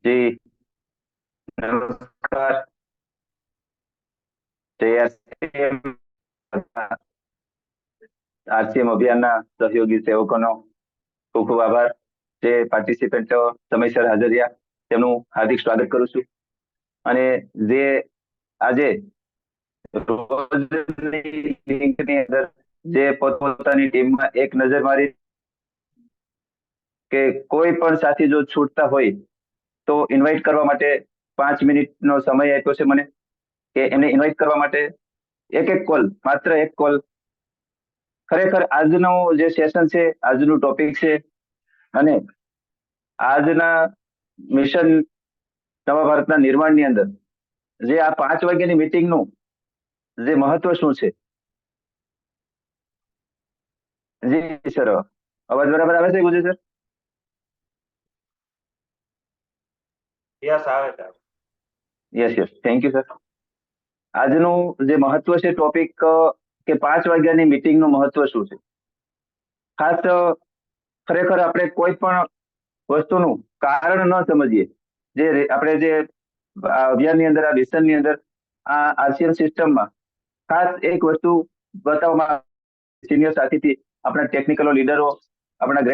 જી નમસ્કાર આરસીએમ અભિયાનના સહયોગી સેવકોનો ખૂબ ખૂબ આભાર. જે પાર્ટિસિપન્ટ સમયસર હાજર રહ્યા તેમનું હાર્દિક સ્વાગત કરું છું. અને જે આજે રોજની લિંકની અંદર જે પોતપોતાની ટીમમાં એક નજર મારી કે કોઈ પણ સાથી જો છૂટતા હોય તો ઇન્વાઇટ કરવા માટે 5 મિનિટનો સમય આપ્યો છે મને, કે એમને ઇન્વાઇટ કરવા માટે એક એક કોલ, માત્ર એક કોલ. ખરેખર આજનો જે સેશન છે, આજનું ટોપિક છે, અને આજના મિશન નવા ભારતના નિર્માણની અંદર જે આ 5 વાગ્યાની મીટિંગનું જે મહત્વ શું છે. જી સર, અવાજ બરાબર આવે છે ગુજે સર? યસ, આવે છે. Yes yes, thank you sir. આજનું જે મહત્વ છે ટોપિક, કે 5 વાગ્યાની મીટિંગનું મહત્વ શું છે. ખાસ ખરેખર આપણે કોઈ પણ વસ્તુનું કારણ ન સમજીએ, જે આપણે જે અભિયાનની અંદર, આ મિશનની અંદર, આ આરસીએમ સિસ્ટમમાં ખાસ એક વસ્તુ બતાવવામાં સિનિયર સાથીથી, આપણા ટેકનિકલ લીડરો, આપણા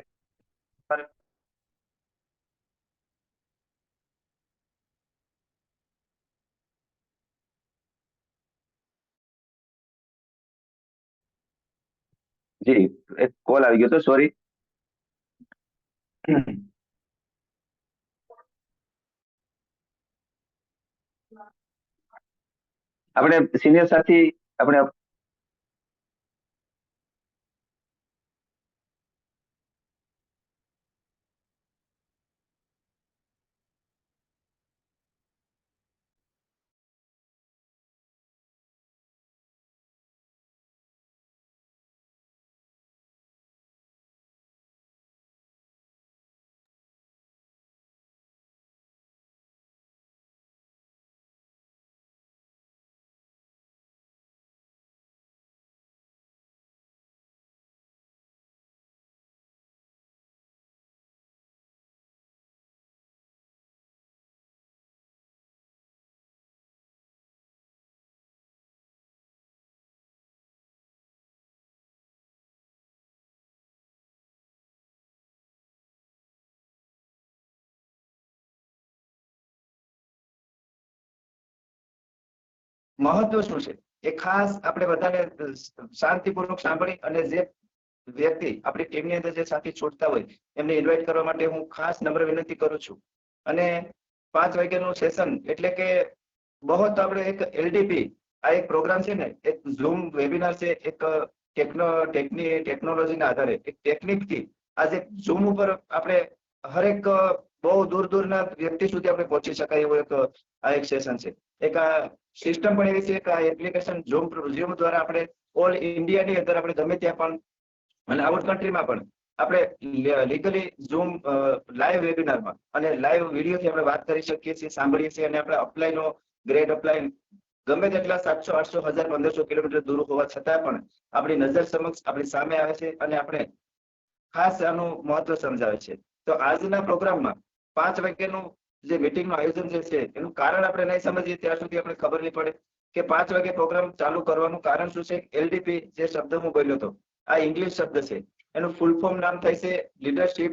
જી એક કોલ આવી ગયો તો, સોરી. આપણે સિનિયર સાથી, આપણે મહત્વ શું છે એ ખાસ આપણે બધાને શાંતિપૂર્વક સાંભળી, અને જે વ્યક્તિ આપણી ટીમની અંદર જે સાથી છૂટતા હોય એમને ઇન્વાઇટ કરવા માટે હું ખાસ નમ્ર વિનંતી કરું છું. અને 5 વાગ્યાનું સેશન એટલે કે બહુ આપણે એક એલડીપી, આ એક પ્રોગ્રામ છે ને, એક ઝૂમ વેબિનાર છે, એક ટેકનોલોજીના આધારે એક ટેકનિકથી આજે ઝૂમ ઉપર આપણે હરેક બહુ દૂર દૂરના વ્યક્તિ સુધી આપણે પહોંચી શકાય એવું એક આ એક સેશન છે. એક આ સિસ્ટમ પણ એવી છે કે આ એપ્લિકેશન ઝૂમ દ્વારા આપણે ઓલ ઇન્ડિયાની અંદર આપણે ગમે ત્યાં પણ, અને આઉટ કન્ટ્રીમાં પણ આપણે લીગલી ઝૂમ લાઈવ વેબિનારમાં અને લાઈવ વિડીયોથી આપણે વાત કરી શકીએ છીએ, સાંભળીએ છીએ. અને આપણે અપ્લાયનો ગ્રેડ અપ્લાય ગમે તેટલા 700, 800, 1000, 1500 કિલોમીટર દૂર હોવા છતાં પણ આપણી નજર સમક્ષ આપણી સામે આવે છે, અને આપણે ખાસ આનું મહત્વ સમજાવે છે. તો આજના પ્રોગ્રામમાં 5 વાગ્યાનું જે મીટિંગનું આયોજન જે છે એનું કારણ આપણે નહીં સમજીએ ત્યાં સુધી આપણે ખબર નહીં પડે કે 5 વાગે પ્રોગ્રામ ચાલુ કરવાનું કારણ શું છે. એલડીપી જે શબ્દ હું બોલ્યો હતો, આ ઇંગ્લિશ શબ્દ છે. એનું ફૂલ ફોર્મ નામ થાય છે લીડરશિપ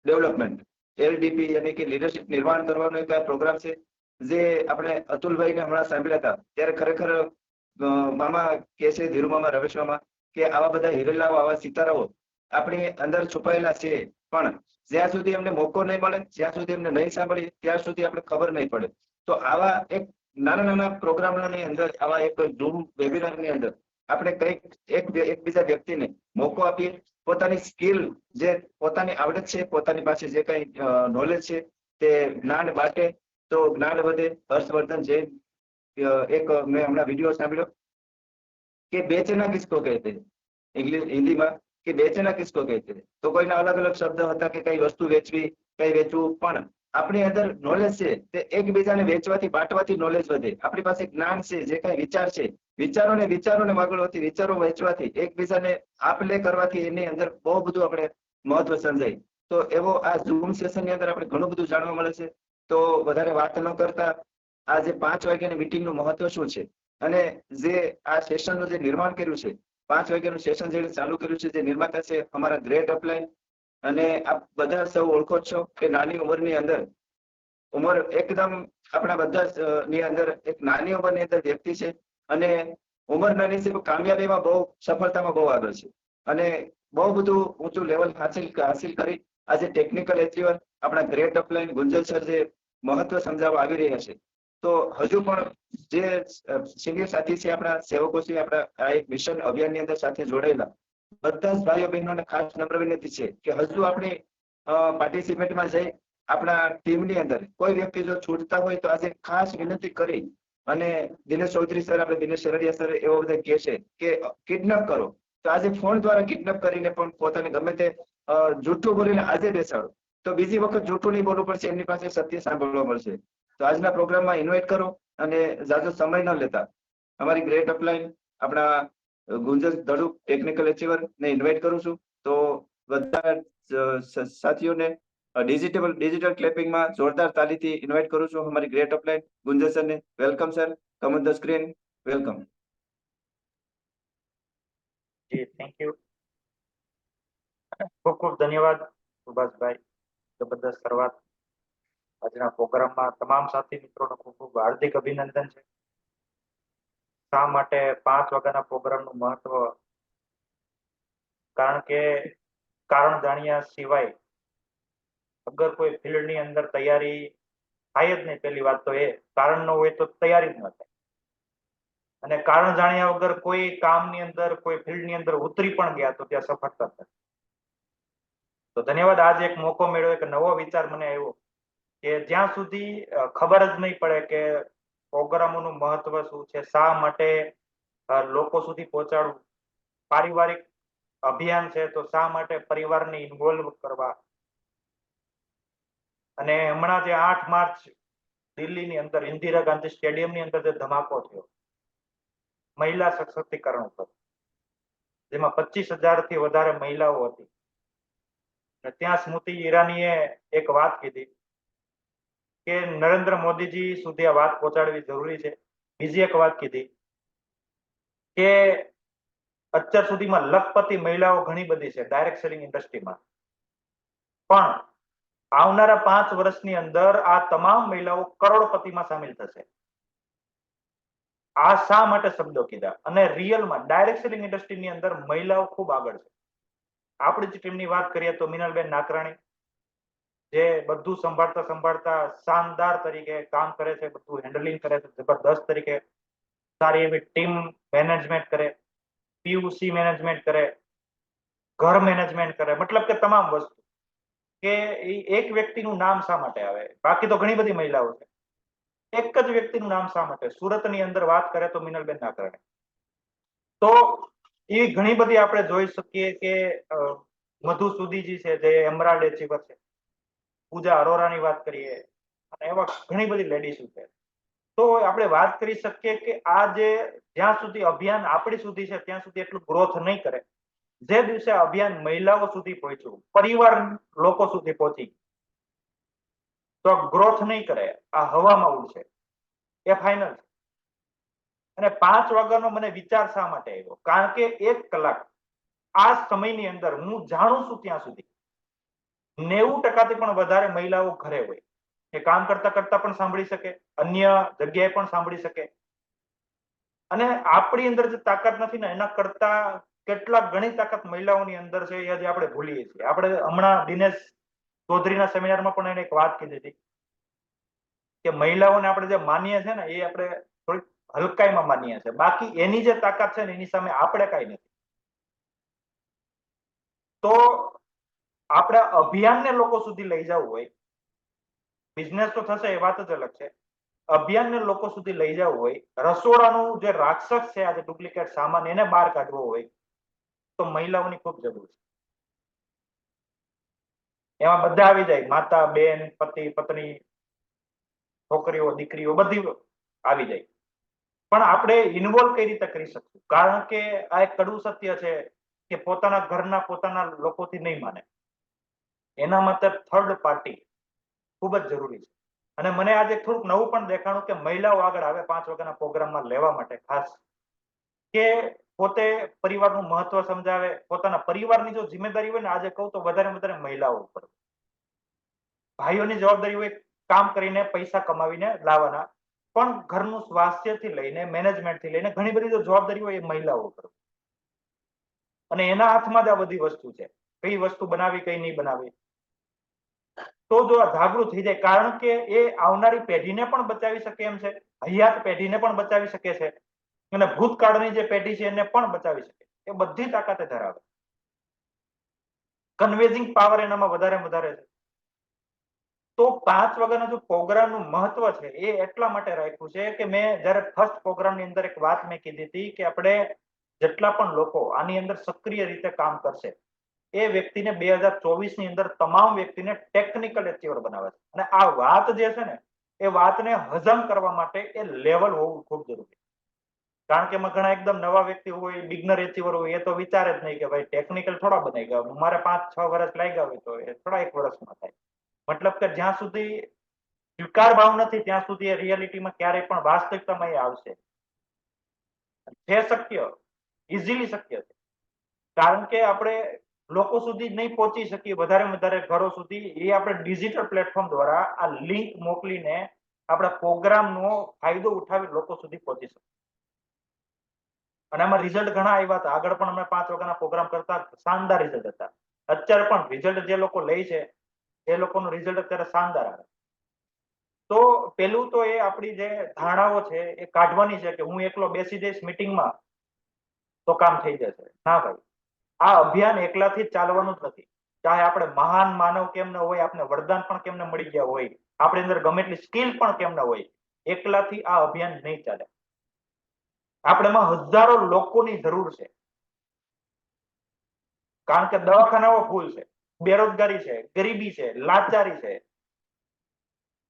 ડેવલપમેન્ટ. એલડીપી એટલે કે લીડરશિપ નિર્માણ કરવાનો એક પ્રોગ્રામ છે, જે આપણે અતુલભાઈને હમણાં સાંભળ્યા હતા ત્યારે ખરેખર મામા કે છે, ધીરુ મામા, રમેશ મામા, કે આવા બધા હિરેલાઓ, આવા સિતારાઓ આપણી અંદર છુપાયેલા છે, પણ જ્યાં સુધી એમને મોકો નહીં મળે, જ્યાં સુધી એમને નહીં સાંભળીએ, ત્યાં સુધી આપણે ખબર નહીં પડે. તો આવા એક નાના નાના પ્રોગ્રામની અંદર, આવા એક ઝૂમ વેબિનારની અંદર આપણે કંઈક એકબીજા વ્યક્તિને મોકો આપીએ, પોતાની સ્કિલ, જે પોતાની આવડત છે, પોતાની પાસે જે કઈ નોલેજ છે તે જ્ઞાન બાટે તો જ્ઞાન વધે. હર્ષવર્ધન જૈન એક મેં હમણાં વિડીયો સાંભળ્યો કે બેચેના કિસકો કહેતે, ઇંગ્લિશ હિન્દીમાં કે બેચેના કિસકો કહેતે, તો કોઈના અલગ અલગ શબ્દ હતા કે કઈ વસ્તુ વેચવી, કઈ વેચવું. પણ આપણી અંદર નોલેજ છે તે એકબીજાને વેચવાથી, બાંટવાથી નોલેજ વધે. આપણી પાસે જ્ઞાન છે, જે કઈ વિચાર છે, વિચારોને વાગળવાથી, વિચારો વેચવાથી, એકબીજાને આપ લે કરવાથી એની અંદર બહુ બધું આપણે મહત્વ સમજાય. તો એવો આ ઝૂમ સેશનની અંદર આપણે ઘણું બધું જાણવા મળે છે. તો વધારે વાત ન કરતા આ જે 5 વાગ્યાની મીટિંગનું મહત્વ શું છે અને જે આ સેશનનું જે નિર્માણ કર્યું છે, 5 વાગ્યાનું સેશન જે ચાલુ કર્યું છે, જે નિર્માતા છે અમારા ગ્રેટ અપલાઈન, અને આપ બધા સૌ ઓળખો છો કે નાની ઉંમરની અંદર ઉંમર એકદમ આપણા બધા ની અંદર એક નાની ઉંમરની અંદર વ્યક્તિ છે અને ઉંમર નાની છે પણ કામયાબીમાં બહુ સફળતામાં બહુ આગળ છે અને બહુ બધું ઊંચું લેવલ હાસિલ કરી આજે ટેકનિકલ એચીવર આપણા ગ્રેટ અપલાઈન ગુંજલ સર જે મહત્વ સમજાવવા આવી રહ્યા છે. તો હજુ પણ જે સિનિયર સાથી છે, આપણા સેવકો છે, આપણા આ એક મિશન અભિયાનની અંદર સાથે જોડાયેલા બધા જ ભાઈઓ બહેનોને ખાસ નમ્ર વિનંતી છે કે હજુ આપણે પાર્ટિસિપેટમાં જઈ આપણા ટીમની અંદર કોઈ વ્યક્તિ જો છૂટતા હોય તો આજે ખાસ વિનંતી કરી અને દિનેશ ચૌધરી સર, આપણે દિનેશ સરડિયા સર એવો બધા કહે છે કે કિડનેપ કરો, તો આજે ફોન દ્વારા કિડનેપ કરીને પણ પોતાને ગમે તે જૂઠું બોલીને આજે બેસાડો તો બીજી વખત જૂઠું નહીં બોલવું પડશે, એમની પાસે સત્ય સાંભળવા મળશે. તો આજના પ્રોગ્રામમાં ઇન્વાઇટ કરો અને જાજો સમય ન લેતા અમારી ગ્રેટ અપલાઈન આપણા ગુંજલ ધડુક ટેકનિકલ એચીવર ને ઇન્વાઇટ કરું છું. તો બધા સાથીઓને ડિજિટલ ક્લેપિંગમાં જોરદાર તાલીથી ઇન્વાઇટ કરું છું અમારી ગ્રેટ અપલાઈન ગુંજલ સરને. Welcome sir, come on the screen, welcome. જી, થેન્ક યુ. ખૂબ ખૂબ ધન્યવાદ સુભાષભાઈ, જબરદસ્ત શરૂઆત. આજના પ્રોગ્રામમાં તમામ સાથી મિત્રોને ખૂબ ખૂબ હાર્દિક અભિનંદન છે. શા માટે 5 વાગ્યાના પ્રોગ્રામનું મહત્વ? કારણ કે કારણ જાણ્યા સિવાય અગર કોઈ ફિલ્ડની અંદર તૈયારી થાય જ નહીં. પહેલી વાત તો એ, કારણ ન હોય તો તૈયારી જ ન થાય. અને કારણ જાણ્યા વગર કોઈ કામની અંદર, કોઈ ફિલ્ડની અંદર ઉતરી પણ ગયા તો ત્યાં સફળતા થાય. તો ધન્યવાદ. આજે એક મોકો મળ્યો, એક નવો વિચાર મને આવ્યો કે જ્યાં સુધી ખબર જ નહીં પડે કે પ્રોગ્રામોનું મહત્વ શું છે, શા માટે લોકો સુધી પહોંચાડવું, પારિવારિક અભિયાન છે તો શા માટે પરિવારને ઇન્વોલ્વ કરવા, અને હમણાં જે 8 માર્ચ દિલ્હીની અંદર ઇન્દિરા ગાંધી સ્ટેડિયમની અંદર જે ધમાકો થયો મહિલા સશક્તિકરણ ઉપર, જેમાં 25,000 થી વધારે મહિલાઓ હતી, ત્યાં સ્મૃતિ ઈરાનીએ એક વાત કીધી કે નરેન્દ્ર મોદીજી સુધી આ વાત પહોંચાડવી જરૂરી છે. બીજી એક વાત કીધી કે અત્યાર સુધીમાં લખપતિ મહિલાઓ ઘણી બધી છે ડાયરેક્ટ સેલિંગ ઇન્ડસ્ટ્રીમાં, પણ આવનારા 5 વર્ષની અંદર આ તમામ મહિલાઓ કરોડપતિમાં સામેલ થશે. આ શા માટે શબ્દો કીધા? અને રિયલમાં ડાયરેક્ટ સેલિંગ ઇન્ડસ્ટ્રીની અંદર મહિલાઓ ખૂબ આગળ છે. આપણી જ ટીમની વાત કરીએ તો મિનલબેન નાકરાણી, જે બધું સંભાળતા શાનદાર તરીકે કામ કરે છે, બધું હેન્ડલિંગ કરે છે, જબરદસ્ત તરીકે સારી એવી ટીમ મેનેજમેન્ટ કરે, પીયુસી મેનેજમેન્ટ કરે, ઘર મેનેજમેન્ટ કરે, મતલબ કે તમામ વસ્તુ. કે એક વ્યક્તિનું નામ શા માટે આવે? બાકી તો ઘણી બધી મહિલાઓ છે, એક જ વ્યક્તિનું નામ શા માટે? સુરતની અંદર વાત કરે તો મિનલબેન નાકરાણી. તો એ ઘણી બધી આપણે જોઈ શકીએ કે મધુ સુધીજી છે જે એમરાલ્ડ એચીવર છે, પૂજા અરોરાની વાત કરીએ, અને એવા ઘણી બધી લેડીઝ છે. તો આપણે વાત કરી શકીએ કે આ જે જ્યાં સુધી અભિયાન આપણી સુધી છે ત્યાં સુધી એટલું ગ્રોથ નહીં કરે. જે દિવસે અભિયાન મહિલાઓ સુધી પહોંચ્યું, પરિવાર લોકો સુધી પહોંચી, તો ગ્રોથ નહીં કરે, આ હવામાં ઉડશે, એ ફાઇનલ છે. અને 5 વાગ્યાનો મને વિચાર શા માટે આવ્યો? કારણ કે 1 કલાક આ સમયની અંદર હું જાણું છું ત્યાં સુધી 90% પણ વધારે મહિલાઓ ઘરે હોય, કે કામ કરતા કરતા પણ સાંભળી શકે, અન્ય જગ્યાએ પણ સાંભળી શકે. અને આપણી અંદર જે તાકાત નથી ને એના કરતા કેટલાક ઘણી તાકાત મહિલાઓની અંદર છે, એ આજે આપણે ભૂલીએ છીએ. આપણે હમણાં દિનેશ ચૌધરીના સેમિનારમાં પણ એને એક વાત કીધી હતી કે મહિલાઓને આપણે જે માનીએ છીએ ને એ આપણે થોડીક હલકાઈમાં માનીએ છીએ, બાકી એની જે તાકાત છે ને એની સામે આપણે કાંઈ નથી. તો આપણે અભિયાનને લોકો સુધી લઈ જવું હોય, બિઝનેસ તો થશે એ વાત જ અલગ છે, અભિયાનને લોકો સુધી લઈ જવું હોય, રસોડાનું જે રાક્ષસ છે આજે ડુપ્લિકેટ સામાન એને બહાર કાઢવો હોય, તો મહિલાઓની ખૂબ જરૂર છે. એમાં બધા આવી જાય, માતા, બેન, પતિ, પત્ની, છોકરીઓ, દીકરીઓ, બધી આવી જાય. પણ આપણે ઇન્વોલ્વ કઈ રીતે કરી શકશું? કારણ કે આ એક કડવું સત્ય છે કે પોતાના ઘરના પોતાના લોકોથી નહીં માને, એના માટે થર્ડ પાર્ટી ખૂબ જ જરૂરી છે. અને મને આજે થોડુંક નવું પણ દેખાણું કે મહિલાઓ આગળ આવે 5 વાગ્યાના પ્રોગ્રામમાં લેવા માટે, ખાસ કે પોતે પરિવારનું મહત્વ સમજાવે, પોતાના પરિવારની જો જિમ્મેદારી હોય ને, આજે કહું તો વધારે વધારે મહિલાઓ ઉપર, ભાઈઓની જવાબદારી હોય કામ કરીને પૈસા કમાવીને લાવવાના, પણ ઘરનું સ્વાસ્થ્યથી લઈને મેનેજમેન્ટથી લઈને ઘણી બધી જો જવાબદારી હોય એ મહિલાઓ ઉપર, અને એના હાથમાં જ આ બધી વસ્તુ છે, કઈ વસ્તુ બનાવી કઈ નહીં બનાવી. તો જો આ જાગૃત થઈ જાય, કારણ કે એ આવનારી પેઢીને પણ બચાવી શકે એમ છે, હયાત પેઢીને પણ બચાવી શકે છે, અને ભૂતકાળની જે પેઢી છે એને પણ બચાવી શકે, એ બધી તાકાતે ધરાવે. કન્વેન્સિંગ પાવર એનામાં વધારે છે. તો 5 વાગ્યાના જો પ્રોગ્રામનું મહત્વ છે એ એટલા માટે રાખ્યું છે કે મેં જ્યારે ફર્સ્ટ પ્રોગ્રામની અંદર એક વાત મેં કીધી હતી કે આપણે જેટલા પણ લોકો આની અંદર સક્રિય રીતે કામ કરશે એ વ્યક્તિને 2024 ની અંદર તમામ વ્યક્તિને ટેકનિકલ એચીવર બનાવે છે. અને આ વાત જે છે ને એ વાતને હજમ કરવા માટે એ લેવલ હોવું ખૂબ જરૂરી. કારણ કે એમાં ઘણા એકદમ નવા વ્યક્તિ હોય, બિગનર એચીવર હોય, એ તો વિચારે જ નહીં કે ભાઈ ટેકનિકલ થોડા બનાવી ગયા, મારે 5-6 વર્ષ લાગ્યા હોય તો એ થોડા 1 વર્ષમાં થાય. મતલબ કે જ્યાં સુધી સ્વીકાર ભાવ નથી ત્યાં સુધી એ રિયાલિટીમાં ક્યારેય પણ વાસ્તવિકતામાં એ આવશે છે શક્ય, ઇઝીલી શક્ય છે. કારણ કે આપણે લોકો સુધી નહીં પહોંચી શકીએ, વધારે ઘરો સુધી, એ આપણે ડિજિટલ પ્લેટફોર્મ દ્વારા આ લિંક મોકલીને આપણા પ્રોગ્રામનો ફાયદો ઉઠાવી લોકો સુધી પહોંચી શકીએ. અને આમાં રિઝલ્ટ ઘણા આવ્યા હતા. આગળ પણ અમે 5 વાગ્યાના પ્રોગ્રામ કરતા, શાનદાર રિઝલ્ટ હતા. અત્યારે પણ રિઝલ્ટ જે લોકો લે છે એ લોકોનું રિઝલ્ટ અત્યારે શાનદાર આવે. તો પેલું તો એ આપણી જે ધારણાઓ છે એ કાઢવાની છે કે હું એકલો બેસી જઈશ મીટિંગમાં તો કામ થઈ જશે. ના ભાઈ, આ અભિયાન એકલાથી જ ચાલવાનું જ નથી. ચાહે આપણે મહાન માનવ કેમ ન હોય, આપણે વરદાન પણ કેમ ન મળી ગયા હોય, આપણી અંદર ગમે એટલી સ્કિલ પણ કેમ ન હોય, એકલાથી આ અભિયાન નહીં ચાલે. આપણેમાં હજારો લોકોની જરૂર છે. કારણ કે દવાખાનાઓ ફૂલ છે, બેરોજગારી છે, ગરીબી છે, લાચારી છે.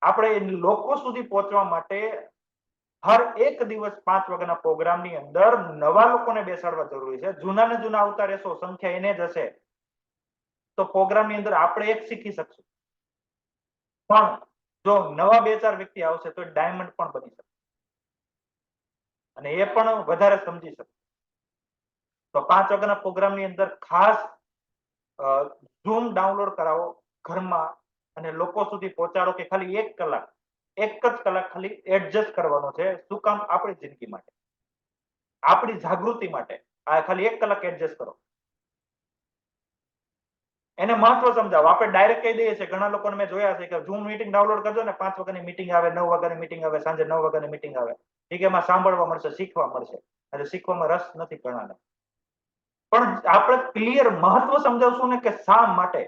આપણે લોકો સુધી પહોંચવા માટે હર એક દિવસ 5 વાગ્યાના પ્રોગ્રામની અંદર નવા લોકોને બેસાડવા જરૂરી છે. જૂના ને જૂના આવતા રહેશો, સંખ્યા એને જ હશે, તો પ્રોગ્રામની અંદર આપણે એક શીખી શકશું. પણ જો નવા 2-4 વ્યક્તિ આવશે તો ડાયમંડ પણ બની શકે અને એ પણ વધારે સમજી શકે. તો 5 વાગ્યાના પ્રોગ્રામની અંદર ખાસ ઝૂમ ડાઉનલોડ કરાવો ઘરમાં અને લોકો સુધી પહોંચાડો કે ખાલી 1 કલાક, 1 જ કલાક ખાલી એડજસ્ટ કરવાનો છે. શું કામ? આપણી જિંદગી માટે, આપણી જાગૃતિ માટે. આ ખાલી 1 કલાક એડજસ્ટ કરો, એને મહત્વ સમજાવો. આપણે ડાયરેક્ટ કહી દઈએ છીએ, ઘણા લોકોને મેં જોયા છે કે ઝૂમ મીટિંગ ડાઉનલોડ કરજો ને, 5 વાગ્યાની મીટિંગ આવે, 9 વાગ્યાની મીટિંગ આવે, સાંજે 9 વાગ્યાની મીટિંગ આવે, ઠીક, એમાં સાંભળવા મળશે, શીખવા મળશે, એટલે શીખવામાં રસ નથી ઘણાને. પણ આપણે ક્લિયર મહત્વ સમજાવશું ને કે શા માટે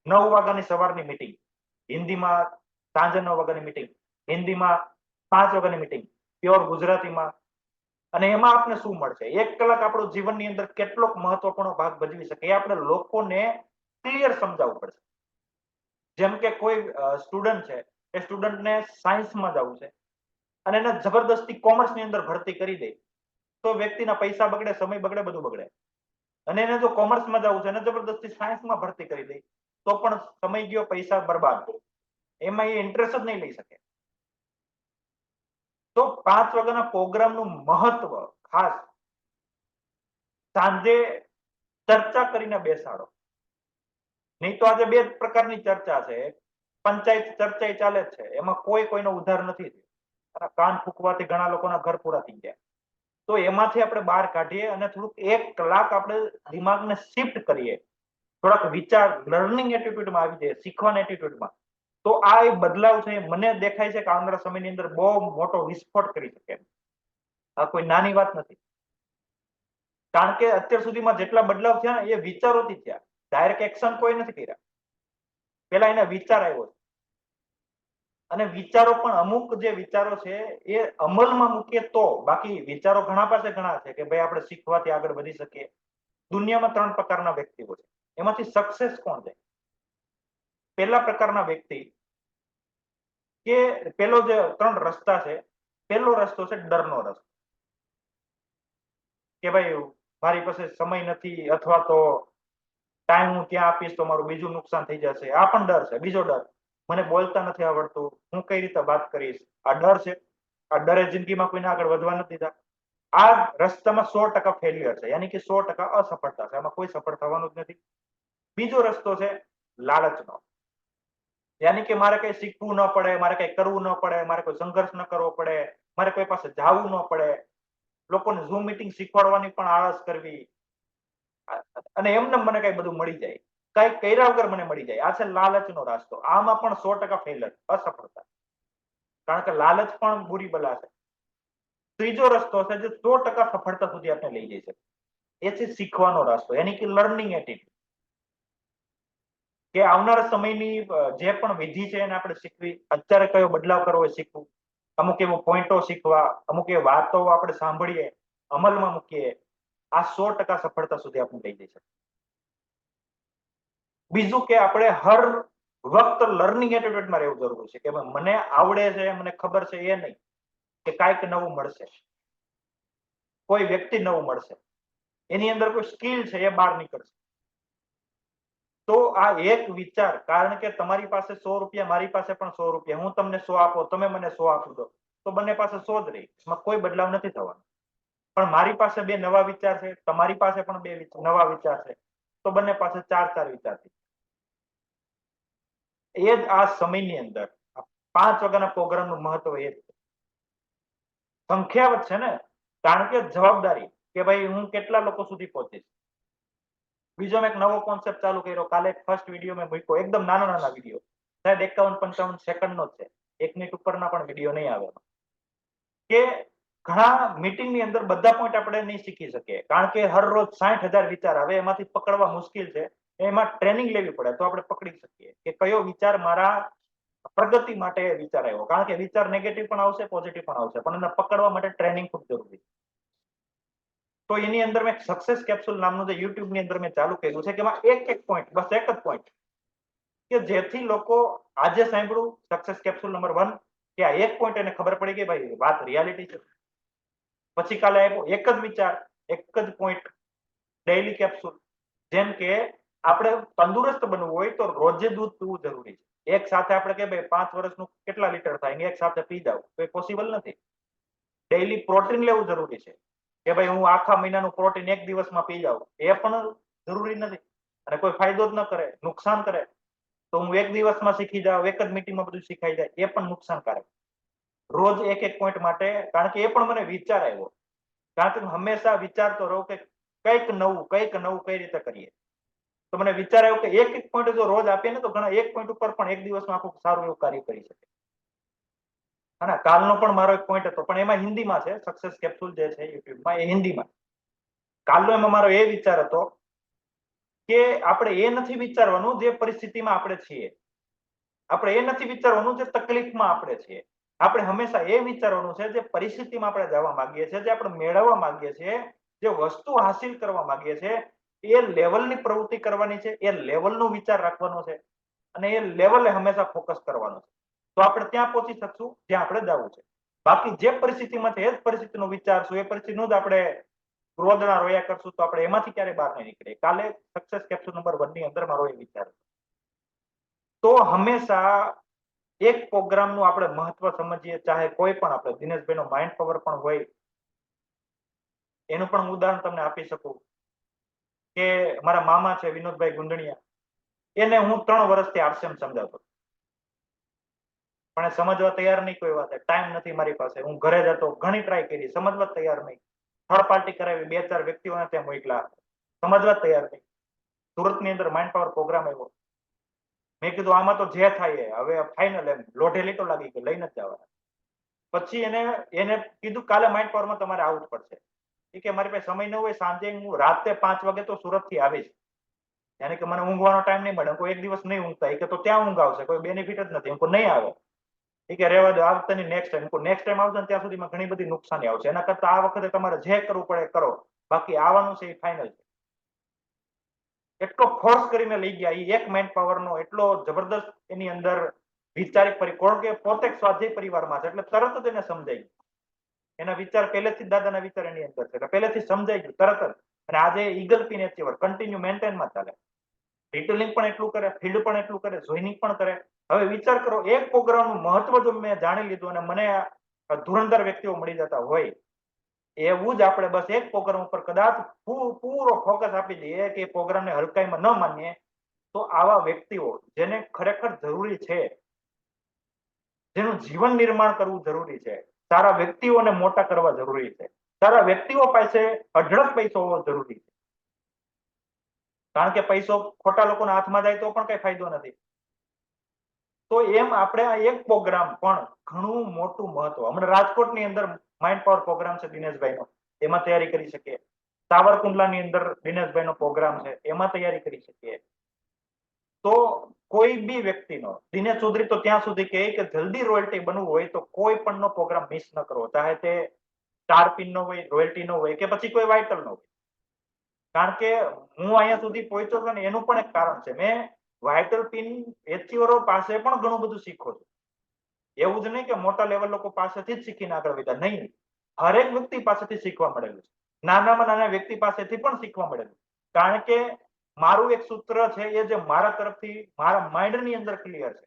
9 વાગ્યાની સવારની મીટિંગ, હિન્દીમાં સાંજે 9 વાગ્યાની મીટિંગ, હિન્દીમાં 5 વાગ્યાની મીટિંગ, પ્યોર ગુજરાતીમાં, અને એમાં આપણે શું મળશે, 1 કલાક આપણું જીવનની અંદર કેટલો મહત્વપૂર્ણ ભાગ ભજવી શકે એ આપણે લોકોને ક્લિયર સમજાવવું પડશે. જેમ કે કોઈ સ્ટુડન્ટ છે, એ સ્ટુડન્ટને સાયન્સમાં જવું છે અને એને જબરદસ્તી કોમર્સની અંદર ભરતી કરી દે તો વ્યક્તિના પૈસા બગડે, સમય બગડે, બધું બગડે. અને એને જો કોમર્સમાં જવું છે અને જબરદસ્તી સાયન્સમાં ભરતી કરી દે તો પણ સમય ગયો, પૈસા બરબાદ, એમાં એ ઇન્ટરેસ્ટ જ નહીં લઈ શકે. તો 5 વાગ્યાના પ્રોગ્રામનું મહત્વ ખાસ સાંજે ચર્ચા કરીને બેસાડો. નહીં તો આજે 2 પ્રકારની ચર્ચા છે. પંચાયત ચર્ચા ચાલે જ છે, એમાં કોઈનો ઉધાર નથી. કાન ફૂંકવાથી ઘણા લોકોના ઘર પૂરા થઈ ગયા. તો એમાંથી આપણે બહાર કાઢીએ અને થોડુંક 1 કલાક આપણે દિમાગને શિફ્ટ કરીએ, થોડાક વિચાર લર્નિંગ એટીટ્યુડમાં આવી જાય, શીખવાના એટીટ્યુડમાં. તો આ એક બદલાવ છે, મને દેખાય છે કે આવનારા સમયની અંદર બહુ મોટો વિસ્ફોટ કરી શકે. આ કોઈ નાની વાત નથી. કારણ કે અત્યાર સુધીમાં જેટલા બદલાવ થયા ને એ વિચારોથી થયા, ડાયરેક્ટ એક્શન કોઈ નથી કર્યા. પેલા એને વિચાર આવ્યો છે અને વિચારો પણ અમુક જે વિચારો છે એ અમલમાં મૂકીએ તો, બાકી વિચારો ઘણા પાસે ઘણા છે કે ભાઈ આપણે શીખવાથી આગળ વધી શકીએ. દુનિયામાં 3 પ્રકારના વ્યક્તિઓ છે, એમાંથી સક્સેસ કોણ છે? પહેલા પ્રકારના વ્યક્તિ કે પેલો જે 3 રસ્તા છે, પહેલો રસ્તો છે ડરનો રસ્તો, કે ભાઈ મારી પાસે સમય નથી અથવા તો ટાઈમ હું ક્યાં આપીશ તો મારું બીજું નુકસાન થઈ જશે, આ પણ ડર છે. બીજો ડર, મને બોલતા નથી આવડતું, હું કઈ રીતે વાત કરીશ, આ ડર છે. આ ડરે જિંદગીમાં કોઈને આગળ વધવા નથી દીધા. આ રસ્તામાં 100% ફેલ્યુઅર છે, યાની કે 100% અસફળતા છે, આમાં કોઈ સફળ થવાનું જ નથી. બીજો રસ્તો છે લાલચનો, યાની કે મારે કઈ શીખવું ન પડે, મારે કઈ કરવું ન પડે, મારે કોઈ સંઘર્ષ ન કરવો પડે, મારે કોઈ પાસે જવું ન પડે, લોકોને ઝૂમ મીટિંગ શીખવાડવાની પણ આળસ કરવી, અને એમને મને કઈ બધું મળી જાય, કઈ કર્યા વગર મને મળી જાય. આ છે લાલચનો રસ્તો. આમાં પણ 100% ફેલ્યુઅર, અસફળતા, કારણ કે લાલચ પણ બુરી બલા છે. ત્રીજો રસ્તો છે જે 100% સફળતા સુધી આપણે લઈ જઈ શકે, એ છે શીખવાનો રસ્તો, યાની કે લર્નિંગ એટીટ્યુડ, કે આવનારા સમયની જે પણ વિધિ છે એને આપણે શીખવી, અત્યારે કયો બદલાવ કરવો એ શીખવું, અમુક એવો પોઈન્ટો શીખવા, અમુક એ વાતો આપણે સાંભળીએ, અમલમાં મૂકીએ. આ 100% સફળતા સુધી આપણે લઈ જઈ શકીએ. બીજું કે આપણે હર વખત લર્નિંગ એટીટ્યુડમાં રહેવું જરૂરી છે, કે મને આવડે છે, મને ખબર છે એ નહીં, કે કાંઈક નવું મળશે, કોઈ વ્યક્તિ નવું મળશે, એની અંદર કોઈ સ્કિલ છે એ બહાર નીકળશે. તો આ એક વિચાર, કારણ કે તમારી પાસે 100 રૂપિયા, મારી પાસે પણ 100 રૂપિયા, હું તમને 100 આપો, તમે મને 100 આપી દો, તો બંને પાસે 100 જ રહી, એમાં કોઈ બદલાવ નથી થવાનો. પણ મારી પાસે 2 નવા વિચાર છે, તમારી પાસે પણ 2 નવા વિચાર છે, તો બંને પાસે 4 વિચાર છે. એ જ આ સમયની અંદર 5 વાગ્યાના પ્રોગ્રામનું મહત્વ એ છે. સંખ્યાવત છે ને, કારણ કે જવાબદારી, કે ભાઈ હું કેટલા લોકો સુધી પહોંચીશ. બીજો મેં એક નવો કોન્સેપ્ટ ચાલુ કર્યો, કાલે એક ફર્સ્ટ વિડીયો મેં મૂક્યો, એકદમ નાના વિડીયો, શાયદ 51-55 સેકન્ડનો જ છે, 1 મિનિટ ઉપરના પણ વિડીયો નહીં આવે, કે ઘણા મીટિંગની અંદર બધા પોઈન્ટ આપણે નહીં શીખી શકીએ, કારણ કે હર રોજ 60,000 વિચાર આવે, એમાંથી પકડવા મુશ્કેલ છે. એમાં ટ્રેનિંગ લેવી પડે તો આપણે પકડી શકીએ કે કયો વિચાર મારા પ્રગતિ માટે વિચાર આવ્યો, કારણ કે વિચાર નેગેટિવ પણ આવશે, પોઝિટિવ પણ આવશે, પણ એને પકડવા માટે ટ્રેનિંગ ખૂબ જરૂરી છે. તો એની અંદર મેં સક્સેસ કેપ્સ્યુલ નામનું જે યુટ્યુબ ની અંદર મેં ચાલુ કર્યું છે, કે એમાં એક પોઈન્ટ, બસ એક જ પોઈન્ટ, કે જેથી લોકો આજે સાંભળ્યું સક્સેસ કેપ્સ્યુલ નંબર 1, કે આ એક પોઈન્ટ એને ખબર પડી કે ભાઈ વાત રિયાલિટી છે. પછી કાલે આપ્યો એક જ વિચાર, એક જ પોઈન્ટ, ડેઈલી કેપ્સ્યુલ, જેમ કે આપણે તંદુરસ્ત બનવું હોય તો રોજે દૂધ પીવું જરૂરી છે. એક સાથે આપણે કે ભાઈ 5 વર્ષનું કેટલા લીટર થાય, એક સાથે પી જાવ તો એ પોસિબલ નથી. ડેઈલી પ્રોટીન લેવું જરૂરી છે, કે ભાઈ હું આખા મહિનાનું પ્રોટીન એક દિવસમાં પી જાઉં, એ પણ જરૂરી નથી, અને કોઈ ફાયદો જ ન કરે, નુકસાન કરે. તો હું એક દિવસમાં શીખી જાઉં, એક જ મીટિંગમાં બધું શીખાઈ જાય, એ પણ નુકસાનકારક. રોજ એક પોઈન્ટ માટે, કારણ કે એ પણ મને વિચાર આવ્યો, કારણ કે હું હંમેશા વિચારતો રહું કે કંઈક નવું કઈ રીતે કરીએ. તો મને વિચાર આવ્યો કે એક પોઈન્ટ જો રોજ આપીએ ને, તો ઘણા એક પોઈન્ટ ઉપર પણ એક દિવસમાં આખું સારું એવું કાર્ય કરી શકે. અને કાલનો પણ મારો એક પોઈન્ટ હતો, પણ એમાં હિન્દીમાં છે, સક્સેસ કેપ્સ્યુલ જે છે યુટ્યુબમાં, એ હિન્દીમાં. કાલનો એમાં મારો એ વિચાર હતો કે આપણે એ નથી વિચારવાનું જે પરિસ્થિતિમાં આપણે છીએ, આપણે એ નથી વિચારવાનું જે તકલીફમાં આપણે છીએ, આપણે હંમેશા એ વિચારવાનું છે જે પરિસ્થિતિમાં આપણે જવા માંગીએ છીએ, જે આપણે મેળવવા માંગીએ છીએ, જે વસ્તુ હાસિલ કરવા માંગીએ છીએ, એ લેવલની પ્રવૃત્તિ કરવાની છે, એ લેવલનો વિચાર રાખવાનો છે, અને એ લેવલે હંમેશા ફોકસ કરવાનું છે. તો આપણે ત્યાં પહોંચી શકશું જ્યાં આપણે જવું છે. બાકી જે પરિસ્થિતિમાં છે એ જ પરિસ્થિતિનો વિચારશું, એ પરિસ્થિતિનું જ આપણે ક્રોધના રોયા કરશું, તો આપણે એમાંથી ક્યારે બહાર નહીં નીકળીએ. કાલે સક્સેસ કેપ્સ્યુલ નંબર 1 ની અંદર મારો એ વિચાર. તો હંમેશા એક પ્રોગ્રામનું આપણે મહત્વ સમજીએ, ચાહે કોઈ પણ, આપણે દિનેશભાઈનો માઇન્ડ પાવર પણ હોય, એનું પણ ઉદાહરણ તમને આપી શકું કે મારા મામા છે વિનોદભાઈ ગુંડણિયા, એને હું 3 વર્ષથી આરસેમ સમજાવતો, પણ સમજવા તૈયાર નહીં. કોઈ વાત, ટાઈમ નથી મારી પાસે, હું ઘરે જતો, ઘણી ટ્રાય કરી, સમજવા તૈયાર નહીં. થર્ડ પાર્ટી કરાવી, 2-4 વ્યક્તિઓને ત્યાં મોકલા, સમજવા તૈયાર નહીં. સુરતની અંદર માઇન્ડ પાવર પ્રોગ્રામ આવ્યો, મેં કીધું આમાં તો જે થાય હવે ફાઇનલ, એમ લોઢે લીટો લાગી કે લઈને જ જવાના. પછી એને કીધું કાલે માઇન્ડ પાવરમાં તમારે આવવું જ પડશે. એ કે મારી પાસે સમય ન હોય, સાંજે હું રાતે 5 વાગે તો સુરત થી આવીશ, યાની કે મને ઊંઘવાનો ટાઈમ નહીં મળે, કોઈ એક દિવસ નહીં ઊંઘતા, એ કે તો ત્યાં ઊંઘ આવશે, કોઈ બેનિફિટ જ નથી, હું નહીં આવે. એ કે રહેવા દો, આવતા ની નેક્સ્ટ ટાઈમ આવશે ને ત્યાં સુધીમાં ઘણી બધી નુકસાની આવશે, એના કરતા આ વખતે તમારે જે કરવું પડે કરો, બાકી આવવાનું છે એ ફાઇનલ છે. એટલો ફોર્સ કરીને લઈ ગયા, એ એક માઇન્ડ પાવરનો એટલો જબરદસ્ત એની અંદર વિચારિક પરિકોણ, કે પોતે સ્વાધ્યાય પરિવારમાં છે, એટલે તરત જ એને સમજાઈ ગયું. એના વિચાર પહેલેથી જ દાદાના વિચાર એની અંદર છે, એટલે પહેલેથી સમજાઈ ગયું તરત જ. અને આજે ઈગલ પિન અચીવર કન્ટિન્યુ મેન્ટેનમાં ચાલે, રિટેલિંગ પણ એટલું કરે, ફીલ્ડ પણ એટલું કરે, જોઈનિંગ પણ કરે, હવે વિચાર કરો, એક પ્રોગ્રામનું મહત્વ જો મેં જાણી લીધું અને મને આ ધુરંધર વ્યક્તિઓ મળી જતા હોય, એવું જ આપણે બસ એક પ્રોગ્રામ ઉપર કદાચ પૂરો ફોકસ આપી દઈએ કે પ્રોગ્રામને હલકાઈમાં ન માનીએ, તો આવા વ્યક્તિઓ જેને ખરેખર જરૂરી છે, જેનું જીવન નિર્માણ કરવું જરૂરી છે, સારા વ્યક્તિઓને મોટા કરવા જરૂરી છે, સારા વ્યક્તિઓ પાસે અઢળક પૈસો હોવો જરૂરી છે. કારણ કે પૈસો ખોટા લોકોના હાથમાં જાય તો પણ કઈ ફાયદો નથી. તો એમ આપણે આ એક પ્રોગ્રામ પણ ઘણું મોટું મહત્વ, હમણાં રાજકોટની અંદર માઇન્ડ પાવર પ્રોગ્રામ છે દિનેશભાઈનો, એમાં તૈયારી કરી શકીએ. સાવરકુંડલાની અંદર દિનેશભાઈનો પ્રોગ્રામ છે, એમાં તૈયારી કરી શકીએ. તો કોઈ બી વ્યક્તિનો, દિનેશ ચૌધરી તો ત્યાં સુધી કહે કે જલ્દી રોયલ્ટી બનવું હોય તો કોઈ પણનો પ્રોગ્રામ મિસ ન કરવો, ચાહે તે સ્ટાર પિન નો હોય, રોયલ્ટી નો હોય, કે પછી કોઈ વાઇટલ નો હોય. કારણ કે હું અહીંયા સુધી પહોંચ્યો છું ને એનું પણ એક કારણ છે, મેં વાઇટલ પિન એચીવરો પાસે પણ ઘણું બધું શીખો છું. એવું જ નહીં કે મોટા લેવલ લોકો પાસેથી જ શીખીને આગળ વધ્યા, નહીં, હરેક વ્યક્તિ પાસેથી શીખવા મળેલું છે, નાનામાં નાના વ્યક્તિ પાસેથી પણ શીખવા મળેલું. કારણ કે મારું એક સૂત્ર છે, એ જે મારા તરફથી મારા માઇન્ડની અંદર ક્લિયર છે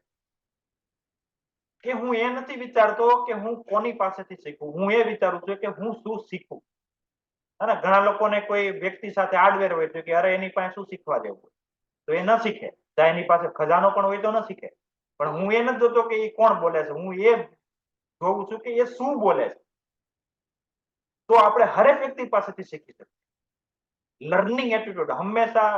કે હું એ નથી વિચારતો કે હું કોની પાસેથી શીખું, હું એ વિચારું છું કે હું શું શીખું. અને ઘણા લોકોને કોઈ વ્યક્તિ સાથે આડવેર હોય તો કે અરે એની પાસે શું શીખવા જેવું, તો એ ન શીખે. ત્યાં એની પાસે ખજાનો પણ હોય તો ન શીખે. પણ હું એ નથી જોતો કે એ કોણ બોલે છે, હું એ જોઉં છું કે એ શું બોલે છે. તો આપણે હરેક વ્યક્તિ પાસેથી શીખી શકીએ. લર્નિંગ એટીટ્યુડ હંમેશા,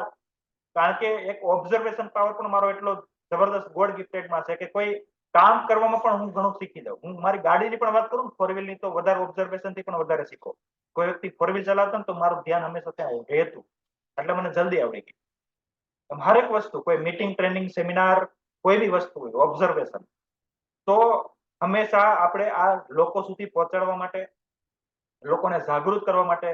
કારણ કે એક ઓબ્ઝર્વેશન પાવર પણ મારો એટલો જબરદસ્ત ગોડ ગિફ્ટેડમાં છે કે કોઈ કામ કરવામાં પણ હું ઘણું શીખી દઉં. હું મારી ગાડીની પણ વાત કરું, ફોર વ્હીલની, તો વધારે ઓબ્ઝર્વેશન થી પણ વધારે શીખો. કોઈ વ્યક્તિ ફોર વ્હીલ ચલાવતો ને તો મારું ધ્યાન હંમેશા ત્યાં રહેતું, એટલે મને જલ્દી આવડી ગઈ. હરેક વસ્તુ, કોઈ મીટિંગ, ટ્રેનિંગ, સેમિનાર, કોઈ બી વસ્તુ હોય, ઓબ્ઝર્વેશન. તો હંમેશા આપણે આ લોકો સુધી પહોંચાડવા માટે, લોકોને જાગૃત કરવા માટે,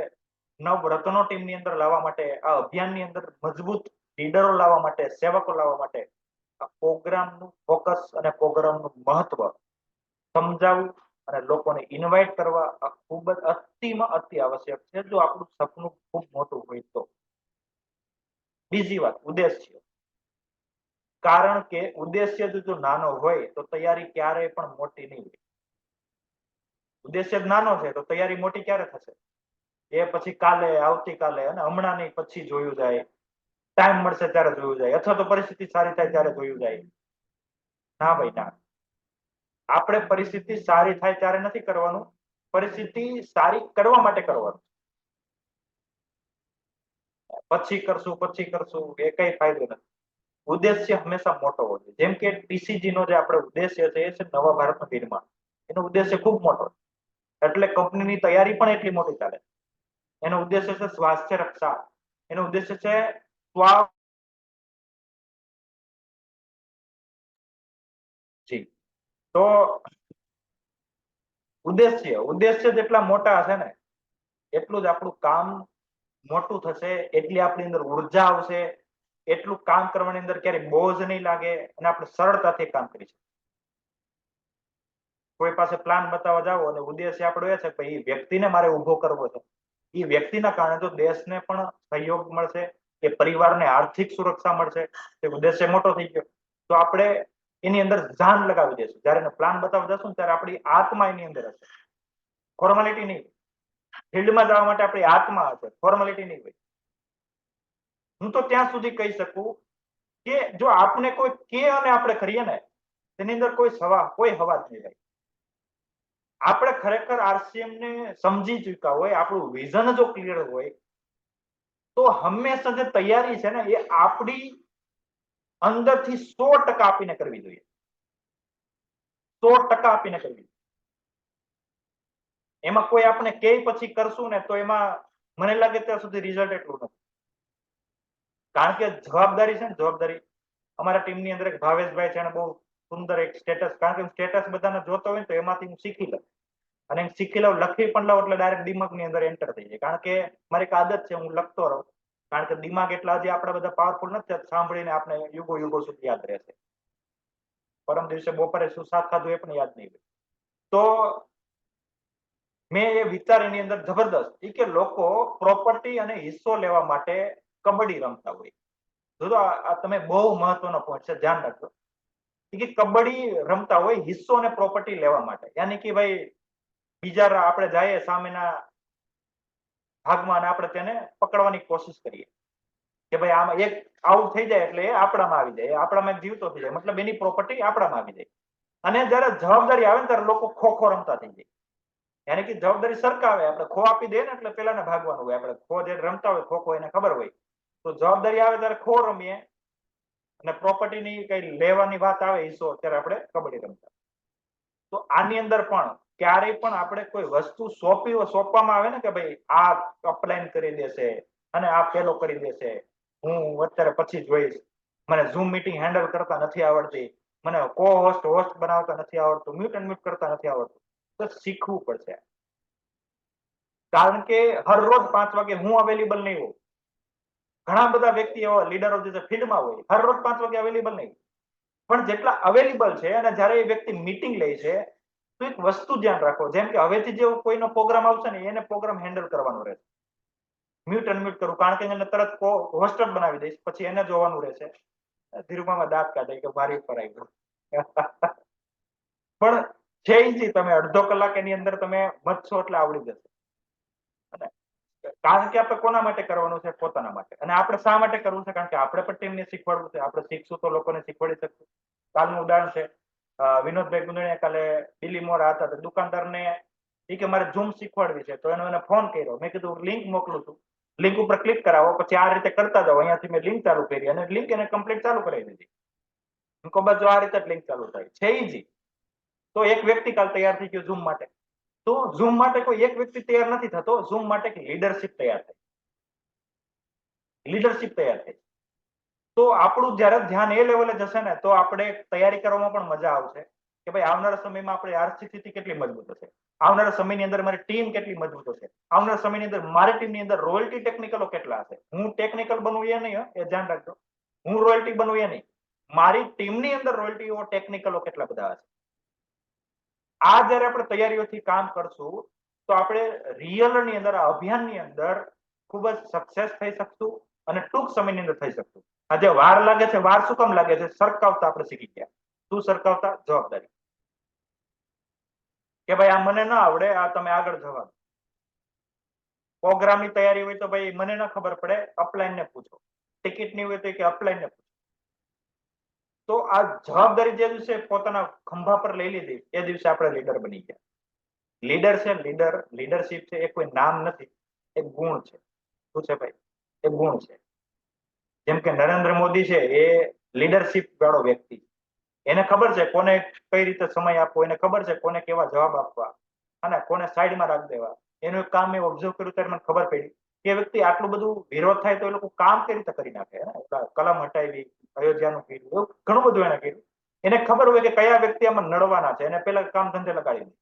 નવરત્નો ટીમની અંદર લાવવા માટે, આ અભિયાનની અંદર મજબૂત લીડરો લાવવા માટે, સેવકો લાવવા માટે આ પ્રોગ્રામનું ફોકસ અને પ્રોગ્રામનું મહત્વ સમજાવવું અને લોકોને ઇન્વાઇટ કરવા આ ખૂબ જ અતિમાં અતિ આવશ્યક છે, જો આપણું સપનું ખૂબ મોટું હોય તો. બીજી વાત, ઉદ્દેશ્ય. કારણ કે ઉદ્દેશ્ય જો નાનો હોય તો તૈયારી ક્યારેય પણ મોટી નહીં હોય. ઉદ્દેશ્ય નાનો છે તો તૈયારી મોટી ક્યારે થશે? એ પછી કાલે, આવતીકાલે અને હમણાં નહીં, પછી જોયું જાય, ટાઈમ મળશે ત્યારે જોયું જાય, અથવા તો પરિસ્થિતિ સારી થાય ત્યારે જોયું જાય. ના ભાઈ ના, આપણે પરિસ્થિતિ સારી થાય ત્યારે નથી કરવાનું, પરિસ્થિતિ સારી કરવા માટે કરવાનું. પછી કરશું એ કઈ ફાયદો નથી. ઉદ્દેશ્ય હંમેશા મોટો હોય છે. જેમ કે ટીસીજી નો જે આપણો ઉદ્દેશ્ય છે, એ છે નવા ભારતનું નિર્માણ. એનો ઉદ્દેશ્ય ખૂબ મોટો છે, એટલે કંપનીની તૈયારી પણ એટલી મોટી ચાલે. એનો ઉદ્દેશ્ય છે સ્વાસ્થ્ય રક્ષા, એનો ઉદ્દેશ્ય છે જી. તો ઉદ્દેશ્ય જેટલા મોટા હશે ને એટલું જ આપણું કામ મોટું થશે, એટલી આપણી અંદર ઉર્જા આવશે, એટલું કામ કરવાની અંદર ક્યારેય બોજ નહીં લાગે અને આપણે સરળતાથી કામ કરી શકીએ. કોઈ પાસે પ્લાન બતાવવા જાવ અને ઉદ્દેશ્ય આપણો એ છે કે એ વ્યક્તિને મારે ઉભો કરવો છે, એ વ્યક્તિના કારણે તો દેશને પણ સહયોગ મળશે, કે પરિવારને આર્થિક સુરક્ષા મળશે, તે ઉદ્દેશ્ય મોટો થઈ ગયો. તો આપણે એની અંદર જાન લગાવી દઈશું. જયારે પ્લાન બતાવવા જશું ને ત્યારે આપણી આત્મા એની અંદર હશે, ફોર્માલિટી નહીં. ફિલ્ડમાં જવા માટે આપણી આત્મા હશે, ફોર્માલિટી નહીં હોય. હું તો ત્યાં સુધી કહી શકું કે જો આપણે કોઈ કે અને આપણે કરીએ ને, તેની અંદર કોઈ હવા જ નહીં થાય. આપણે ખરેખર આરસીએમ ને સમજી ચૂક્યા હોય, આપણું વિઝન જો ક્લિયર હોય, તો હંમેશા જે તૈયારી છે ને એ આપણી અંદરથી 100% આપીને કરવી જોઈએ. 100% આપીને કરવી. એમાં કોઈ આપણે કે પછી કરશું ને તો એમાં મને લાગે ત્યાં સુધી રિઝલ્ટ એટલું નથી. કારણ કે જવાબદારી છે ને, જવાબદારી. અમારા ટીમની અંદર એક ભાવેશભાઈ છે, એને બહુ સુંદર એક સ્ટેટસ, કારણ કે સ્ટેટસ બધાને જોતો હોય તો એમાંથી હું શીખી લઉં, અને શીખી લઉં, લખી પણ લઉં, એટલે ડાયરેક્ટ દિમાગની અંદર એન્ટર થઈ જાય. કારણ કે મારી એક આદત છે, હું લખતો રહું. કારણ કે દિમાગ એટલા હજી આપણા બધા પાવરફુલ નથી, સાંભળીને આપણે યુગો સુધી યાદ રહેશે. પરમ દિવસે બપોરે શું શાક ખાધું એ પણ યાદ નહીં હોય. તો મેં એ વિચાર એની અંદર જબરદસ્ત કે લોકો પ્રોપર્ટી અને હિસ્સો લેવા માટે કબડ્ડી રમતા હોય. જો આ તમે બહુ મહત્વનો પોઈન્ટ છે, ધ્યાન રાખજો કે કબડ્ડી રમતા હોય હિસ્સો અને પ્રોપર્ટી લેવા માટે, યાની કે ભાઈ બીજા આપણે જઈએ સામેના ભાગમાં અને આપણે તેને પકડવાની કોશિશ કરીએ કે ભાઈ આમાં એક આઉટ થઈ જાય એટલે એ આપણામાં આવી જાય, આપણામાં જીવતો થઈ જાય, મતલબ એની પ્રોપર્ટી આપણામાં આવી જાય. અને જયારે જવાબદારી આવે ને ત્યારે લોકો ખો રમતા થઈ જાય, યાની કે જવાબદારી સરકાવે, આપણે ખો આપી દઈએ ને એટલે પેલાને ભાગવાનું હોય. આપણે ખો જે રમતા હોય ખો એને ખબર હોય, તો જવાબદારી આવે ત્યારે ખો રમીએ અને પ્રોપર્ટીની કઈ લેવાની વાત આવે હિસ્સો ત્યારે આપણે કબડ્ડી રમતા. તો આની અંદર પણ ક્યારેય પણ આપણે કોઈ વસ્તુ સોંપવામાં આવે ને કે ભાઈ આ અપલાઈન કરી દેશે અને આ પેલો કરી દેશે, હું અત્યારે પછી જોઈશ, મને ઝૂમ મીટિંગ હેન્ડલ કરતા નથી આવડતી, મને હોસ્ટ બનાવતા નથી આવડતું, મ્યુટ એન્ડ મ્યુટ કરતા નથી આવડતું, તો શીખવું પડશે. કારણ કે હરરોજ 5 વાગે હું અવેલેબલ નહીં હોઉં. ઘણા બધા વ્યક્તિ એવા લીડરો જે ફિલ્ડમાં હોય હરરોજ 5 વાગે અવેલેબલ નહીં, પણ જેટલા અવેલેબલ છે અને જ્યારે એ વ્યક્તિ મીટિંગ લે છે તો એક વસ્તુ ધ્યાન રાખો, જેમ કે હવેથી જે કોઈનો પ્રોગ્રામ આવશે ને એને પ્રોગ્રામ હેન્ડલ કરવાનો રહેશે. મ્યુટ અનમ્યુટ કરું કારણ કે એને તરત હોસ્ટ જ બનાવી દઈશ, પછી એને જોવાનું રહેશે. ધીરુભામાં દાંત કાઢે કે મારી ઉપર આવી ગયું. પણ છે ઈઝી, તમે અડધો કલાક એની અંદર તમે મથશો એટલે આવડી જશે. કારણ કે આપણે કોના માટે કરવાનું છે? પોતાના માટે. અને આપણે શા માટે કરવું છે? કારણ કે આપણે પણ ટીમને શીખવાડવું છે. આપણે શીખશું તો લોકોને શીખવાડી શકશું. કાલનું ઉદાહરણ છે, વિનોદભાઈ ગુંદણીયા કાલે દિલ્હીમાં હતા, દુકાનદારને એ કે મારે ઝૂમ શીખવાડવી છે, તો એને ફોન કર્યો. મેં કીધું લિંક મોકલું છું, લિંક ઉપર ક્લિક કરાવો, પછી આ રીતે કરતા જાઓ. અહીંયાથી મેં લિંક ચાલુ કરી અને લિંક એને કમ્પ્લીટ ચાલુ કરાવી દીધી. બસ આ રીતે જ લિંક ચાલુ થાય છે. ઈઝી. તો એક વ્યક્તિ કાલ તૈયાર થઈ ગયો ઝૂમ માટે. તો ઝૂમ માટે કોઈ એક વ્યક્તિ તૈયાર નથી થતો, ઝૂમ માટે લીડરશિપ તૈયાર થાય. લીડરશિપ તૈયાર થાય. તો આપણું જ્યારે ધ્યાન એ લેવલે જશે ને તો આપણે તૈયારી કરવામાં પણ મજા આવશે કે ભાઈ આવનારા સમયમાં આપણી આર્થિક સ્થિતિ કેટલી મજબૂત હશે, આવનારા સમયની અંદર મારી ટીમ કેટલી મજબૂત હશે, આવનારા સમયની અંદર મારી ટીમની અંદર રોયલ્ટી ટેકનિકલો કેટલા હશે. હું ટેકનિકલ બનવું એ નહીં, એ ધ્યાન રાખજો. હું રોયલ્ટી બનવું એ નહીં, મારી ટીમની અંદર રોયલ્ટીઓ ટેકનિકલો કેટલા બધા હશે. આ જ્યારે આપણે તૈયારીઓથી કામ કરશું તો આપણે રિયલની અંદર આ અભિયાનની અંદર ખૂબ જ સક્સેસ થઈ શકશું અને ટૂંક સમયની અંદર થઈ શકશું. આજે વાર લાગે છે, વાર શું કામ લાગે છે? સરકાવતા આપણે શીખી ગયા. શું સરકાવતા? જવાબદારી. કે ભાઈ આ મને ના આવડે, આ તમે આગળ જવા. પ્રોગ્રામની તૈયારી હોય તો ભાઈ મને ના ખબર પડે, અપલાઈન ને પૂછો. ટિકિટની હોય તો કે અપલાઈન ને પૂછો. તો આ જવાબદારી જે દિવસે પોતાના ખંભા પર લઈ લીધી એ દિવસે આપણે લીડર બની ગયા. લીડર છે, લીડરશિપ છે, એ કોઈ નામ નથી, એક ગુણ છે. શું છે ભાઈ? એ ગુણ છે. જેમ કે નરેન્દ્ર મોદી છે, એ લીડરશિપ વાળો વ્યક્તિ. એને ખબર છે કોને કઈ રીતે સમય આપવો, એને ખબર છે કોને કેવા જવાબ આપવા અને કોને સાઈડમાં રાખી દેવા. એનું એક કામ મેં ઓબ્ઝર્વ કર્યું ત્યારે મને ખબર પડી કે એ વ્યક્તિ આટલું બધું વિરોધ થાય તો એ લોકો કામ કઈ રીતે કરી નાખે. કલમ હટાવી, અયોધ્યાનું કર્યું, એવું ઘણું બધું એને કર્યું. એને ખબર હોય કે કયા વ્યક્તિ આમાં નડવાના છે, એને પેલા કામ ધંધે લગાડી દે.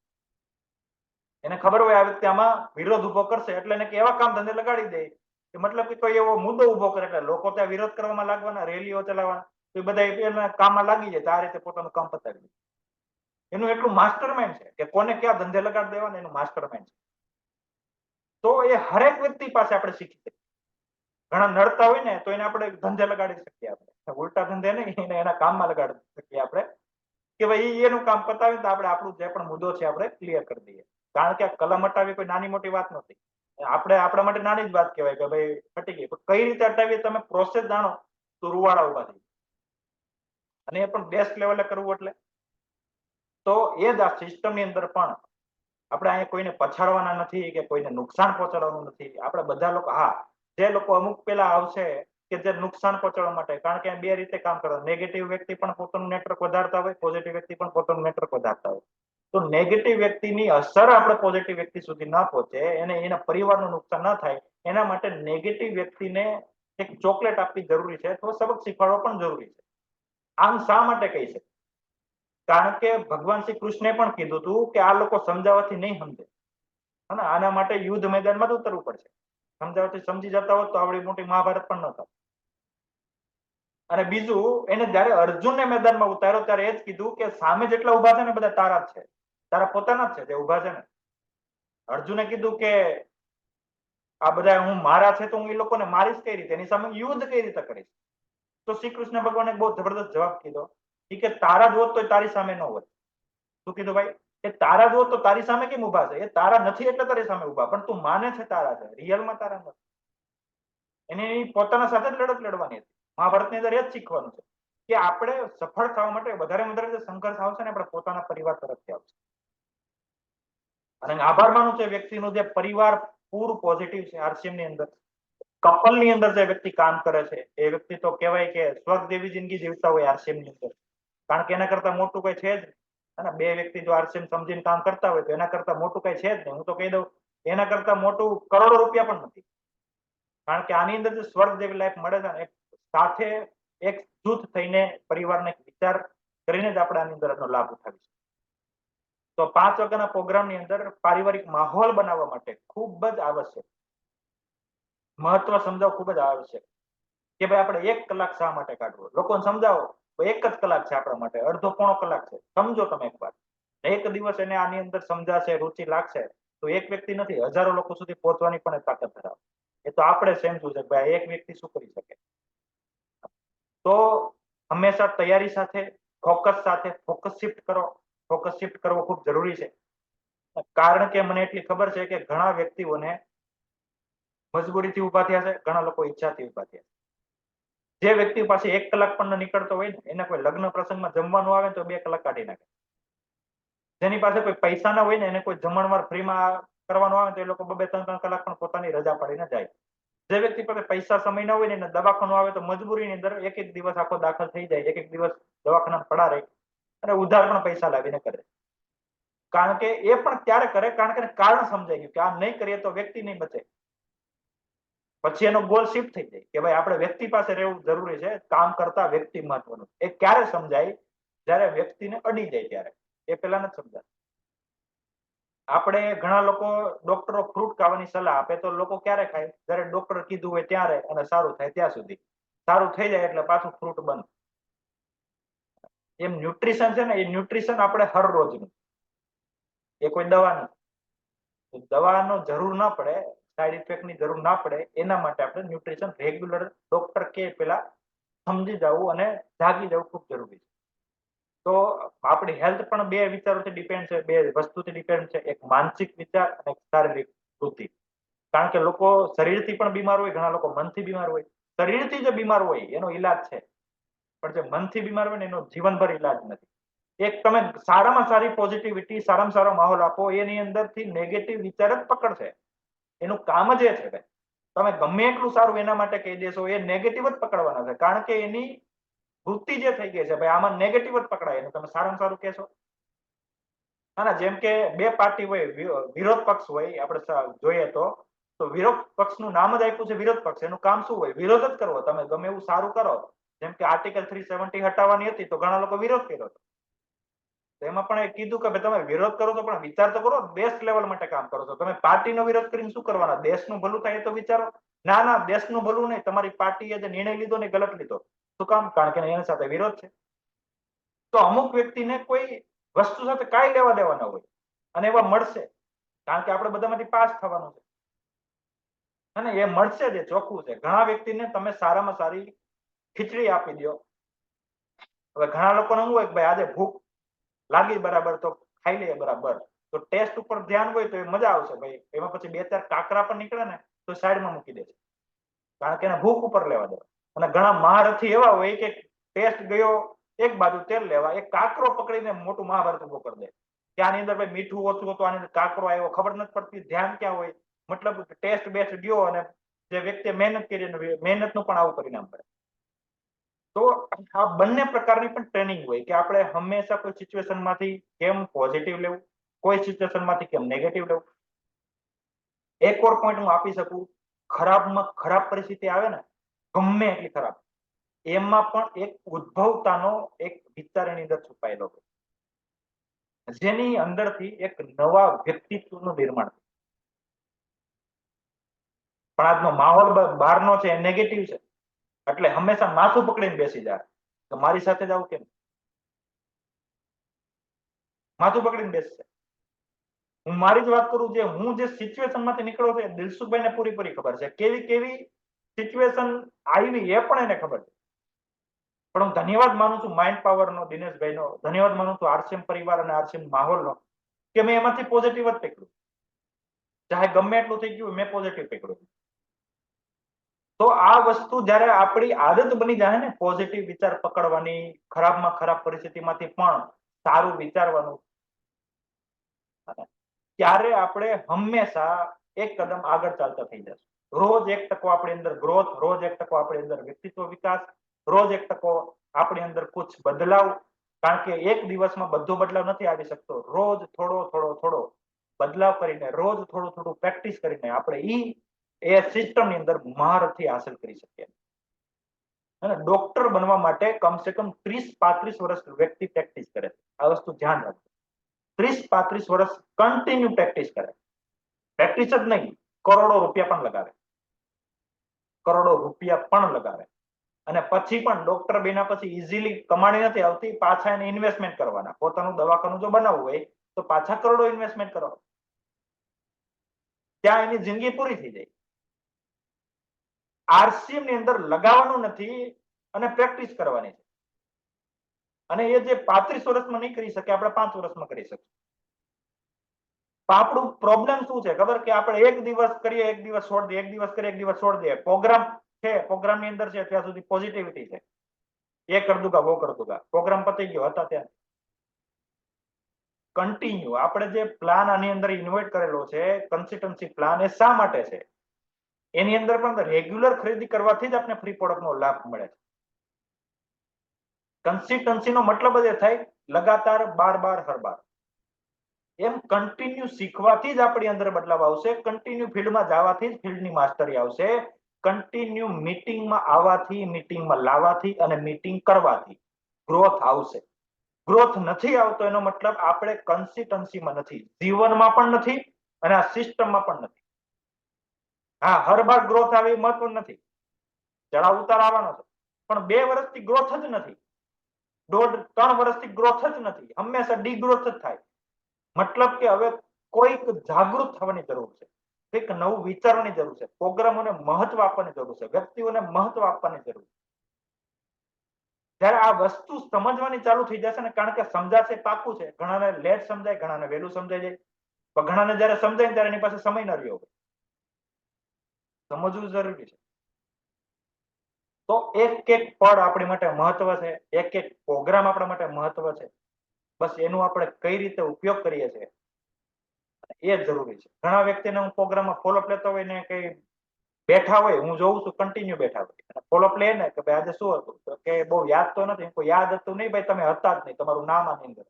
એને ખબર હોય આ વ્યક્તિ આમાં વિરોધ ઉભો કરશે એટલે એને એવા કામ ધંધે લગાડી દે કે મતલબ કે કોઈ એવો મુદ્દો ઉભો કરે એટલે લોકો ત્યાં વિરોધ કરવામાં લાગવાના, રેલીઓ ચલાવવાના, તો એ બધા એના કામમાં લાગી જાય. આ રીતે પોતાનું કામ પતાવી દે. એનું એટલું માસ્ટર માઇન્ડ છે કે કોને ક્યાં ધંધે લગાડી દેવાના, એનું માસ્ટર માઇન્ડ છે. તો એ હરેક વ્યક્તિ પાસે આપણે શીખી શકીએ. ઘણા નડતા હોય ને તો એને આપણે ધંધે લગાડી શકીએ. આપણે ઉલટા ધંધે નહીં, એને એના કામમાં લગાડી શકીએ આપણે કે ભાઈ એનું કામ પતાવી તો આપણે આપણું જે પણ મુદ્દો છે આપણે ક્લિયર કરી દઈએ. કારણ કે કલમ હટાવી કોઈ નાની મોટી વાત નથી. આપણે આપણા માટે નાની જ વાત કહેવાય કે ભાઈ હટી ગઈ. કઈ રીતે હટાવીએ તમે પ્રોસેસ જાણો તો રૂવાડા ઉભા થઈ. અને એ પણ બેસ્ટ લેવલે કરવું એટલે તો એ જ આ સિસ્ટમની અંદર પણ આપણે અહીંયા કોઈને પછાડવાના નથી કે કોઈને નુકસાન પહોંચાડવાનું નથી. આપણે બધા લોકો, હા, જે લોકો અમુક પેલા આવશે કે જે નુકસાન પહોંચાડવા માટે, કારણ કે બે રીતે કામ કરે. નેગેટિવ વ્યક્તિ પણ પોતાનું નેટવર્ક વધારતા હોય, પોઝિટિવ વ્યક્તિ પણ પોતાનું નેટવર્ક વધારતા હોય. તો નેગેટિવ વ્યક્તિની અસર આપણે પોઝિટિવ વ્યક્તિ સુધી ન પહોંચે, એને એના પરિવારનું નુકસાન ન થાય, એના માટે નેગેટિવ વ્યક્તિને એક ચોકલેટ આપવી જરૂરી છે, તો સબક શીખવાડવો પણ જરૂરી છે. આમ શા માટે કહી છે? કારણ કે ભગવાન શ્રી કૃષ્ણે પણ કીધું હતું કે આ લોકો સમજાવવાથી નહીં સમજે, અને આના માટે યુદ્ધ મેદાનમાં જ ઉતરવું પડશે. સમજાવવાથી સમજી જતા હોત તો આવડી મોટી મહાભારત પણ ન થાય. અને બીજું, એને જયારે અર્જુનને મેદાનમાં ઉતાર્યો ત્યારે એ જ કીધું કે સામે જેટલા ઉભા છે ને બધા તારા જ છે, તારા પોતાના જ છે જે ઉભા છે ને. અર્જુને કીધું કે આ બધા હું મારા છે તો હું એ લોકોને મારીશ કઈ રીતે, એની સામે યુદ્ધ કઈ રીતે કરીશ. તો શ્રી કૃષ્ણ ભગવાને બહુ જબરદસ્ત જવાબ કીધો ઈ કે તારા જ હોત તો તારી સામે ન હોત. શું કીધું ભાઈ? કે તારા જ હોત તો તારી સામે કેમ ઉભા છે? એ તારા નથી એટલે તારી સામે ઉભા, પણ તું માને છે તારા છે, રિયલમાં તારા નથી. એને એની પોતાના સાથે જ લડત લડવાની હતી. મહાભારતની અંદર એ જ શીખવાનું છે કે આપણે સફળ થવા માટે વધારે જે સંઘર્ષ આવશે ને આપણે પોતાના પરિવાર તરફથી આવશે. અને આભાર માનું છે વ્યક્તિનું જે પરિવાર પૂરું પોઝિટિવ છે. આરસીએમ ની અંદર કપલ ની અંદર જે વ્યક્તિ કામ કરે છે એ વ્યક્તિ તો કહેવાય કે સ્વર્ગ જેવી જિંદગી જીવતા હોય આરસીએમ ની અંદર. કારણ કે એના કરતા મોટું કઈ છે જ નહીં. અને બે વ્યક્તિ જો આરસીએમ સમજીને કામ કરતા હોય તો એના કરતા મોટું કઈ છે જ નહીં. હું તો કહી દઉં એના કરતા મોટું કરોડો રૂપિયા પણ નથી. કારણ કે આની અંદર જે સ્વર્ગ જેવી લાઈફ મળે છે ને સાથે એક જૂથ થઈને પરિવારને વિચાર કરીને જ આપણે આની અંદર લાભ ઉઠાવીશું. તો 5 વાગ્યાના પ્રોગ્રામની અંદર પારિવારિક માહોલ બનાવવા માટે ખૂબ જ આવશ્યક મહત્વ સમજાવવું ખૂબ જ આવશ્યક કે ભાઈ આપણે 1 કલાક શા માટે કાઢવો. લોકોને સમજાવો 1 જ કલાક છે આપણા માટે, અડધો પોણો કલાક છે. સમજો તમે એકવાર. એક દિવસ એને આની અંદર સમજાશે, રુચિ લાગશે તો એક વ્યક્તિ નથી, હજારો લોકો સુધી પહોંચવાની પણ તાકાત ધરાવે. એ તો આપણે સમજવું છે કે ભાઈ એક વ્યક્તિ શું કરી શકે. તો હંમેશા તૈયારી સાથે, ફોકસ શિફ્ટ કરો. ફોકસ શિફ્ટ કરવો ખૂબ જરૂરી છે. કારણ કે મને એટલી ખબર છે કે ઘણા વ્યક્તિઓને મજબૂરીથી ઉભા થયા છે, ઘણા લોકો ઈચ્છાથી ઉભા થયા છે. જે વ્યક્તિ પાસે 1 કલાક પણ નીકળતો હોય ને એને કોઈ લગ્ન પ્રસંગમાં જમવાનું આવે તો 2 કલાક કાઢી નાખે. જેની પાસે કોઈ પૈસા ના હોય ને એને કોઈ જમણવાર ફ્રીમાં કરવાનું આવે તો એ લોકો 2-3 કલાક પણ પોતાની રજા પાડીને જાય. જે વ્યક્તિ પાસે પૈસા સમય ના હોય ને એને દવાખાનું આવે તો મજબૂરીની અંદર એક દિવસ આખો દાખલ થઈ જાય, એક દિવસ દવાખાના પડા રહે અને ઉધાર પણ પૈસા લાવીને કરે. કારણ કે એ પણ ક્યારે કરે? કારણ કે કારણ સમજાઈ ગયું કે આ નહીં કરીએ તો વ્યક્તિ નહીં બચે. પછી એનો ગોલ શિફ્ટ થઈ જાય કે ભાઈ આપણે વ્યક્તિ પાસે રહેવું જરૂરી છે, કામ કરતા વ્યક્તિ મહત્વનું. એ ક્યારે સમજાય? જ્યારે વ્યક્તિને અડી જાય ત્યારે. એ પહેલા નથી સમજાય. આપણે ઘણા લોકો ડોક્ટરો ફ્રૂટ ખાવાની સલાહ આપે તો લોકો ક્યારે ખાય? જ્યારે ડોક્ટર કીધું હોય ત્યારે અને સારું થાય ત્યાં સુધી. સારું થઈ જાય એટલે પાછું ફ્રૂટ બંધ. એમ ન્યુટ્રિશન છે ને એ ન્યુટ્રિશન આપણે હર રોજનું, એ કોઈ દવા નથી. દવાનો જરૂર ના પડે, સાઈડ ઇફેક્ટની જરૂર ના પડે એના માટે આપણે ન્યુટ્રિશન રેગ્યુલર ડોક્ટર કે પેલા સમજી જવું અને જાગી જવું ખૂબ જરૂરી છે. તો આપણી હેલ્થ પણ 2 વિચારોથી ડિપેન્ડ છે, 2 વસ્તુથી ડિપેન્ડ છે. એક માનસિક વિચાર અને એક શારીરિક વૃત્તિ. કારણ કે લોકો શરીરથી પણ બીમાર હોય, ઘણા લોકો મનથી બીમાર હોય. શરીરથી જે બીમાર હોય એનો ઈલાજ છે, પણ જે મનથી બીમાર હોય ને એનો જીવનભર ઈલાજ નથી. એક તમે સારામાં સારી પોઝિટિવિટી, સારામાં સારો માહોલ આપો એની અંદરથી નેગેટિવ વિચાર જ પકડશે. એનું કામ જ એ છે કે તમે ગમે એટલું સારું એના માટે કહી દેશો એ નેગેટિવ જ પકડવાના છે. કારણ કે એની વૃત્તિ જે થઈ ગઈ છે ભાઈ આમાં નેગેટિવ જ પકડાય. એને તમે સારામાં સારું કહેશો. ના જેમ કે 2 પાર્ટી હોય, વિરોધ પક્ષ હોય, આપણે જોઈએ તો વિરોધ પક્ષનું નામ જ આપ્યું છે વિરોધ પક્ષ. એનું કામ શું હોય? વિરોધ જ કરવો. તમે ગમે એવું સારું કરો, જેમ કે આર્ટિકલ 370 હટાવવાની હતી તો ઘણા લોકો વિરોધ કર્યો હતો. એમાં પણ એ કીધું કે તમે વિરોધ કરો છો પણ વિચાર તો કરો, દેશ લેવલ માટે કામ કરો છો. તમે પાર્ટીનો વિરોધ કરીને શું કરવાના? દેશનું ભલું થાય એ તો વિચારો. ના દેશનું ભલું નહીં, તમારી પાર્ટીએ જે નિર્ણય લીધો ને ગલત લીધો. શું કામ? કારણ કે એની સાથે વિરોધ છે. તો અમુક વ્યક્તિને કોઈ વસ્તુ સાથે કાંઈ લેવા દેવા ના હોય અને એવા મળશે, કારણ કે આપણે બધામાંથી પાસ થવાનું છે અને એ મળશે જ, ચોખ્ખું છે. ઘણા વ્યક્તિને તમે સારામાં સારી ખીચડી આપી દો. હવે ઘણા લોકોને શું હોય કે ભાઈ આજે ભૂખ લાગી બરાબર તો ખાઈ લઈએ બરાબર, તો ટેસ્ટ ઉપર ધ્યાન હોય તો એ મજા આવશે ભાઈ. એમાં પછી 2-4 કાકરા પણ નીકળે ને તો સાઈડમાં મૂકી દે છે, કારણ કે એને ભૂખ ઉપર લેવા દે. અને ઘણા મહારથી એવા હોય કે ટેસ્ટ ગયો એક બાજુ તેલ લેવા, એક કાકરો પકડીને મોટું મહાભારત ઉભો કરી દે કે આની અંદર ભાઈ મીઠું ઓછું હતું, આની અંદર કાકરો આવ્યો, ખબર નથી પડતી. ધ્યાન ક્યાં હોય? મતલબ ટેસ્ટ બેસ્ટ ગયો અને જે વ્યક્તિએ મહેનત કરી મહેનતનું પણ આવું પરિણામ પડે. તો આ બંને પ્રકારની પણ ટ્રેનિંગ હોય કે આપણે હંમેશા કોઈ સિચ્યુએશનમાંથી કેમ પોઝિટિવ લેવું, કોઈ સિચ્યુએશનમાંથી કેમ નેગેટિવ લેવું. એક ઓર પોઈન્ટ હું આપી શકું, ખરાબમાં ખરાબ પરિસ્થિતિ આવે ને, ગમે એટલી ખરાબ, એમાં પણ એક ઉદ્ભવતાનો એક વિચાર એની અંદર છુપાયેલો હોય, જેની અંદરથી એક નવા વ્યક્તિત્વનું નિર્માણ. પણ આજનો માહોલ બહારનો છે, નેગેટિવ છે, એટલે હંમેશા માથું પકડીને બેસી જાય તો મારી સાથે જ આવું કેમ? માથું પકડીને બેસશે. હું મારી જ વાત કરું, જે હું જે સિચ્યુએશનમાંથી નીકળ્યો છે દિલસુખભાઈને પૂરી ખબર છે. કેવી સિચ્યુએશન આવી એ પણ એને ખબર છે. પણ હું ધન્યવાદ માનું છું માઇન્ડ પાવરનો, દિનેશભાઈનો, ધન્યવાદ માનું છું આરસીએમ પરિવાર અને આરસીએમ માહોલનો, કે મેં એમાંથી પોઝિટિવ જ પકડ્યું. ચાહે ગમે એટલું થઈ ગયું, મેં પોઝિટિવ પકડ્યું. તો આ વસ્તુ જ્યારે આપણી આદત બની જાય ને પોઝિટિવ વિચાર પકડવાની, ખરાબમાં ખરાબ પરિસ્થિતિમાંથી પણ સારું વિચારવાનું, ત્યારે આપણે હંમેશા એક કદમ આગળ ચાલતા થઈ જશું. રોજ 1% આપણી અંદર ગ્રોથ, રોજ 1% આપણી અંદર વ્યક્તિત્વ વિકાસ, રોજ 1% આપણી અંદર કુછ બદલાવ. કારણ કે એક દિવસમાં બધો બદલાવ નથી આવી શકતો. રોજ થોડો થોડો થોડો બદલાવ કરીને, રોજ થોડું થોડું પ્રેક્ટિસ કરીને આપણે એ સિસ્ટમની અંદર મહારથી હાંસલ કરી શકીએ. અને ડોક્ટર બનવા માટે કમસે કમ 30-35 વર્ષ વ્યક્તિ પ્રેક્ટિસ કરે. આ વસ્તુ ધ્યાન રાખજો. 30-35 વર્ષ કન્ટિન્યુ પ્રેક્ટિસ કરે. પ્રેક્ટિસ જ નહીં, કરોડો રૂપિયા પણ લગાવે. કરોડો રૂપિયા પણ લગાવે. અને પછી પણ ડોક્ટર બન્યા પછી ઇઝીલી કમાણી નથી આવતી. પાછા એને ઇન્વેસ્ટમેન્ટ કરવાના. પોતાનું દવાખાનું જો બનાવવું હોય તો પાછા કરોડો ઇન્વેસ્ટમેન્ટ કરવા. ત્યાં એની જિંદગી પૂરી થઈ જાય. આરસીએમ ની અંદર લગાવવાનું નથી અને પ્રેક્ટિસ કરવાની છે. અને એ જે 35 વર્ષમાં નહીં કરી શકે, આપણે 5 વર્ષમાં કરી શકીએ. આપણું પ્રોબ્લેમ શું છે ખબર? કે આપણે એક દિવસ કરીએ, એક દિવસ છોડ દઈએ, એક દિવસ કરીએ, એક દિવસ છોડ દઈએ. પ્રોગ્રામ છે, પ્રોગ્રામ ની અંદર છે ત્યાં સુધી પોઝિટિવિટી છે. એ કર દુંગા, વો કર દુંગા. પ્રોગ્રામ પતી ગયો હતા ત્યાં કન્ટિન્યુ આપણે જે પ્લાન આની અંદર ઇન્વાઇટ કરેલો છે, કન્સિસ્ટન્સી પ્લાન, એ શા માટે છે? એની અંદર પણ રેગ્યુલર ખરીદી કરવાથી જ આપણે ફ્રી પ્રોડક્ટનો લાભ મળે છે. કન્સિસ્ટન્સી નો મતલબ જ એ થાય લગાતાર, બાર હર બાર. એમ કન્ટિન્યુ શીખવાથી જ આપણી અંદર બદલાવ આવશે. કન્ટિન્યુ ફિલ્ડમાં જવાથી જ ફિલ્ડની માસ્ટરી આવશે. કન્ટિન્યુ મીટિંગમાં આવવાથી, મીટિંગમાં લાવવાથી અને મીટિંગ કરવાથી ગ્રોથ આવશે. ગ્રોથ નથી આવતો એનો મતલબ આપણે કન્સિસ્ટન્સીમાં નથી, જીવનમાં પણ નથી અને આ સિસ્ટમમાં પણ નથી. હા, હર બાર ગ્રોથ આવે એ મહત્વ નથી. ચડાવ ઉતાર આવવાનો છે, પણ 2 વર્ષથી ગ્રોથ જ નથી. 2.5-3 વર્ષથી ગ્રોથ જ નથી. હંમેશા ડીગ્રોથ જ થાય. મતલબ કે હવે કોઈક જાગૃત થવાની જરૂર છે. કંઈક નવું વિચારવાની જરૂર છે. પ્રોગ્રામોને મહત્વ આપવાની જરૂર છે. વ્યક્તિઓને મહત્વ આપવાની જરૂર છે. જ્યારે આ વસ્તુ સમજવાની ચાલુ થઈ જશે ને, કારણ કે સમજાશે પાકું છે. ઘણાને લેટ સમજાય, ઘણાને વહેલું સમજાઈ જાય. પણ ઘણાને જ્યારે સમજાય ને ત્યારે એની પાસે સમય ન રહ્યો. સમજવું જરૂરી છે. તો એક પળ આપણી માટે મહત્વ છે. એક પ્રોગ્રામ આપણા માટે મહત્વ છે. બસ એનું આપણે કઈ રીતે ઉપયોગ કરીએ છીએ એ જરૂરી છે. ઘણા વ્યક્તિને હું પ્રોગ્રામમાં ફોલોઅપ લેતો હોય ને, કઈ બેઠા હોય, હું જોઉં છું કન્ટિન્યુ બેઠા હોય, ફોલોઅપ લે ને કે ભાઈ આજે શું હતું, તો કે બહુ યાદ તો નથી. કોઈ યાદ હતું નહીં ભાઈ, તમે હતા જ નહીં, તમારું નામ આની અંદર.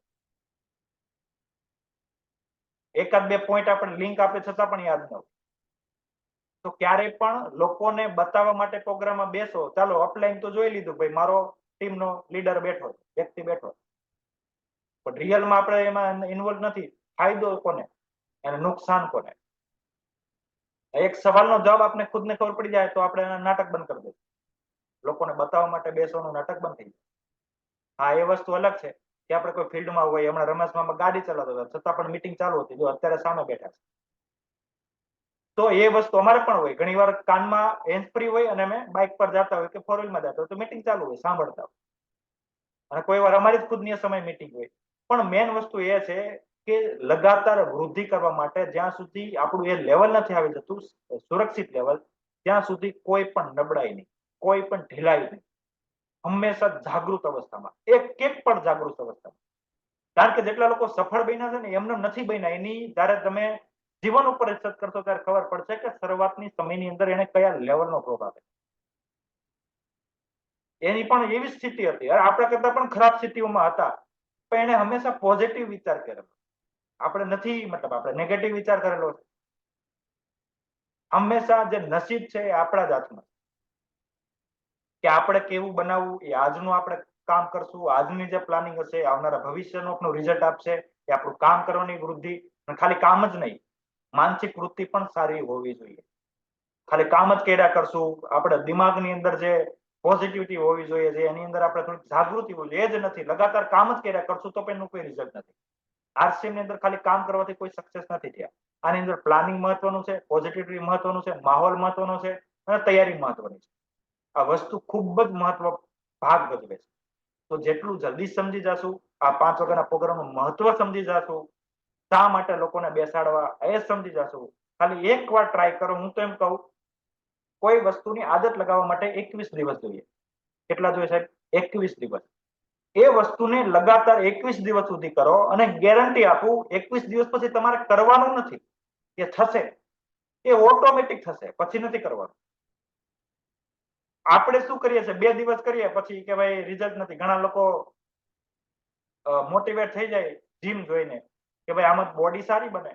એકાદ બે પોઈન્ટ આપણે લિંક આપે છતાં પણ યાદ ન હોય. તો ક્યારે પણ લોકોને બતાવવા માટે પ્રોગ્રામમાં બેસો, ચાલો અપલાઈન તો જોઈ લીધું ભાઈ, મારો ટીમનો લીડર બેઠો, વ્યક્તિ બેઠો, પણ રિયલમાં આપણે એમાં ઇન્વોલ્વ નથી. ફાયદો કોને અને નુકસાન કોને? એક સવાલનો જવાબ આપણે ખુદને ખબર પડી જાય તો આપણે નાટક બંધ કરી દઈશું. લોકોને બતાવવા માટે બેસવાનું નાટક બંધ થઈ જાય. હા, એ વસ્તુ અલગ છે કે આપણે કોઈ ફિલ્ડમાં હોય, હમણાં રમેશમાં ગાડી ચલાવતો હતો છતાં પણ મીટિંગ ચાલુ હતી, જો અત્યારે સામે બેઠા છે. તો એ વસ્તુ અમારે પણ હોય. ઘણી વાર કાનમાં હેન્ડ ફ્રી હોય અને અમે બાઇક પર જતા હોય કે ફોર વ્હીલમાં જતા હોય તો મીટિંગ ચાલુ હોય, સાંભળતા હોય. અને કોઈ વાર અમારી જ ખુદની સમય મીટિંગ હોય. પણ મેન વસ્તુ એ છે કે લગાતાર વૃદ્ધિ કરવા માટે જ્યાં સુધી આપણું એ લેવલ નથી આવી જતું સુરક્ષિત લેવલ, ત્યાં સુધી કોઈ પણ નબળાઈ નહીં, કોઈ પણ ઢીલાઈ નહીં. હંમેશા જાગૃત અવસ્થામાં, એક પણ જાગૃત અવસ્થામાં. કારણ કે જેટલા લોકો સફળ બન્યા છે ને, એમને નથી બન્યા. એની જ્યારે તમે જીવન ઉપર રિસર્ચ કરશો ત્યારે ખબર પડશે કે શરૂઆતની સમયની અંદર એને કયા લેવલનો ગ્રોથ આપે. એની પણ એવી સ્થિતિ હતી, આપણા કરતા પણ ખરાબ સ્થિતિઓમાં હતા, પણ એને હંમેશા પોઝિટિવ વિચાર કરેલો. આપણે નથી, મતલબ આપણે નેગેટિવ વિચાર કરેલો છે. હંમેશા જે નસીબ છે એ આપણા જ હાથમાં કે આપણે કેવું બનાવવું. એ આજનું આપણે કામ કરશું, આજની જે પ્લાનિંગ હશે આવનારા ભવિષ્યનું આપણું રિઝલ્ટ આપશે. એ આપણું કામ કરવાની વૃદ્ધિ, અને ખાલી કામ જ નહીં, માનસિક વૃત્તિ પણ સારી હોવી જોઈએ. ખાલી કામ જ કર્યા કરશું, આપણે દિમાગની અંદર જે પોઝિટિવિટી હોવી જોઈએ છે એની અંદર આપણે થોડી જાગૃતિ હોવી જોઈએ, એ જ નથી. લગાતાર કામ જ કર્યા કરશું તો પણ એનું કોઈ રિઝલ્ટ નથી. આરસીએમ ની અંદર ખાલી કામ કરવાથી કોઈ સક્સેસ નથી થયા. આની અંદર પ્લાનિંગ મહત્વનું છે, પોઝિટિવિટી મહત્વનું છે, માહોલ મહત્વનો છે અને તૈયારી મહત્વની છે. આ વસ્તુ ખૂબ જ મહત્વ ભાગ ભજવે છે. તો જેટલું જલ્દી સમજી જશું, આ 5 વાગ્યાના પ્રોગ્રામનું મહત્વ સમજી જશું, શા માટે લોકોને બેસાડવા એ સમજી જશું. ખાલી એકવાર ટ્રાય કરો. હું તો એમ કહું, કોઈ વસ્તુની આદત લગાવવા માટે 21 દિવસ જોઈએ. કેટલા જોઈએ સાહેબ? 21 દિવસ. એ વસ્તુને લગાતાર 21 દિવસ સુધી કરો અને ગેરંટી આપું 21 દિવસ પછી તમારે કરવાનું નથી, એ થશે, એ ઓટોમેટિક થશે, પછી નથી કરવાનું. આપણે શું કરીએ છીએ, 2 દિવસ કરીએ પછી કે ભાઈ રિઝલ્ટ નથી. ઘણા લોકો મોટિવેટ થઈ જાય જીમ જોઈને કે ભાઈ આમાં બોડી સારી બને,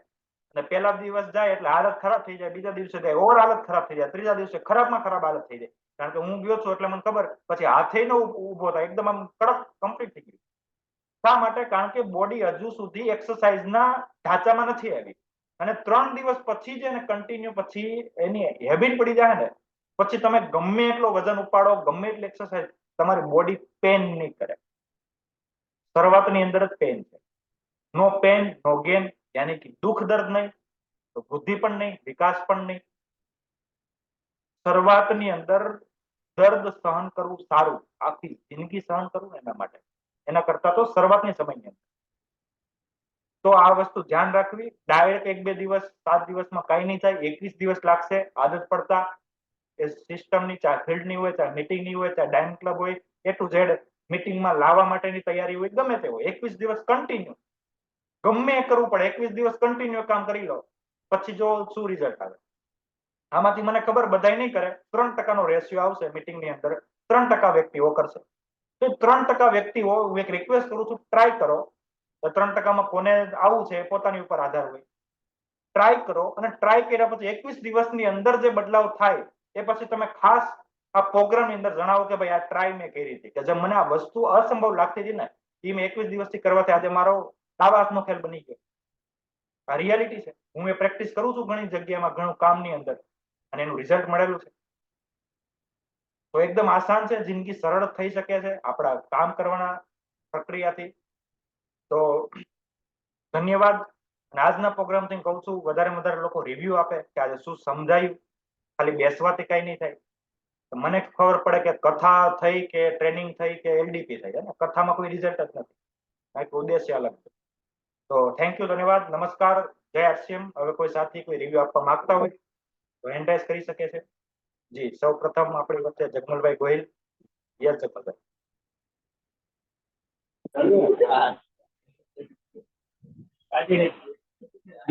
અને પહેલા દિવસ જાય એટલે હાલત ખરાબ થઈ જાય, બીજા દિવસે જાય ઓર હાલત ખરાબ થઈ જાય, ત્રીજા દિવસે ખરાબમાં ખરાબ હાલત થઈ જાય. કારણ કે હું ગયો છું એટલે મને ખબર, પછી હાથે ન ઉભો થાય, એકદમ આમ કડક કમ્પ્લીટ થઈ ગયું. શા માટે? કારણ કે બોડી હજુ સુધી એક્સરસાઇઝના ઢાંચામાં નથી આવી, અને 3 દિવસ પછી જ એને કન્ટિન્યુ પછી એની હેબિટ પડી જાય ને, પછી તમે ગમે એટલો વજન ઉપાડો, ગમે એટલી એક્સરસાઇઝ, તમારી બોડી પેન નહીં કરે. શરૂઆતની અંદર જ પેન છે. નો પેન નો ગેન, યાની કે દુઃખ દર્દ નહીં, તો વૃદ્ધિ પણ નહીં, વિકાસ પણ નહીં. શરૂઆતની અંદર દર્દ સહન કરવું સારું, આખી જિંદગી સહન કરવું એના માટે, એના કરતા તો શરૂઆતની સમયની અંદર. તો આ વસ્તુ ધ્યાન રાખવી. ડાયરેક્ટ 1-2 દિવસ 7 દિવસમાં કઈ નહીં થાય, 21 દિવસ લાગશે આદત પડતા. એ સિસ્ટમની, ચાહે ફિલ્ડની હોય, ચાહે મીટિંગની હોય, ચાહે ડાઇનિંગ ક્લબ હોય, એ ટુ ઝેડ મીટિંગમાં લાવવા માટેની તૈયારી હોય, ગમે તે હોય, 21 દિવસ કન્ટિન્યુ ગમે એ કરવું પડે. 21 દિવસ કન્ટિન્યુ કામ કરી લો, પછી જો શું રિઝલ્ટ આવે. આમાંથી મને ખબર બધાય નહીં કરે, 3% રેશિયો આવશે મીટિંગની અંદર, 3% વ્યક્તિઓ કરશે. તો 3% વ્યક્તિઓ હું એક રિક્વેસ્ટ કરું છું, ટ્રાય કરો. 3%માં કોને આવું છે એ પોતાની ઉપર આધાર હોય. ટ્રાય કરો, અને ટ્રાય કર્યા પછી 21 દિવસની અંદર જે બદલાવ થાય એ પછી તમે ખાસ આ પ્રોગ્રામની અંદર જણાવો કે ભાઈ આ ટ્રાય મેં કરી હતી, કે જે મને આ વસ્તુ અસંભવ લાગતી હતી ને, એ મેં 21 દિવસથી કરવાથી આજે મારો દાવાસનો ખેલ બની ગયો. આ રિયાલિટી છે. હું એ પ્રેક્ટિસ કરું છું ઘણી જગ્યામાં, ઘણું કામની અંદર, અને એનું રિઝલ્ટ મળેલું છે. તો એકદમ આસાન છે, જિંદગી સરળ થઈ શકે છે આપણા કામ કરવાના પ્રક્રિયાથી. તો ધન્યવાદ. અને આજના પ્રોગ્રામથી કહું છું, વધારે લોકો રિવ્યુ આપે કે આજે શું સમજાયું. ખાલી બેસવાથી કઈ નહીં થાય. મને ખબર પડે કે કથા થઈ કે ટ્રેનિંગ થઈ કે એલડીપી થઈ, ને કથામાં કોઈ રિઝલ્ટ જ નથી, કંઈક ઉદ્દેશ્ય અલગ છે. તો થેન્ક યુ, ધન્યવાદ, નમસ્કાર, જય આરસીએમ. હવે કોઈ સાથી કોઈ રિવ્યુ આપવા માંગતા હોય તો હેન્ડ રાઇઝ કરી શકે છે. જી, સૌ પ્રથમ આપણી વચ્ચે જગમલભાઈ ગોહિલ. યસ જગમલભાઈ.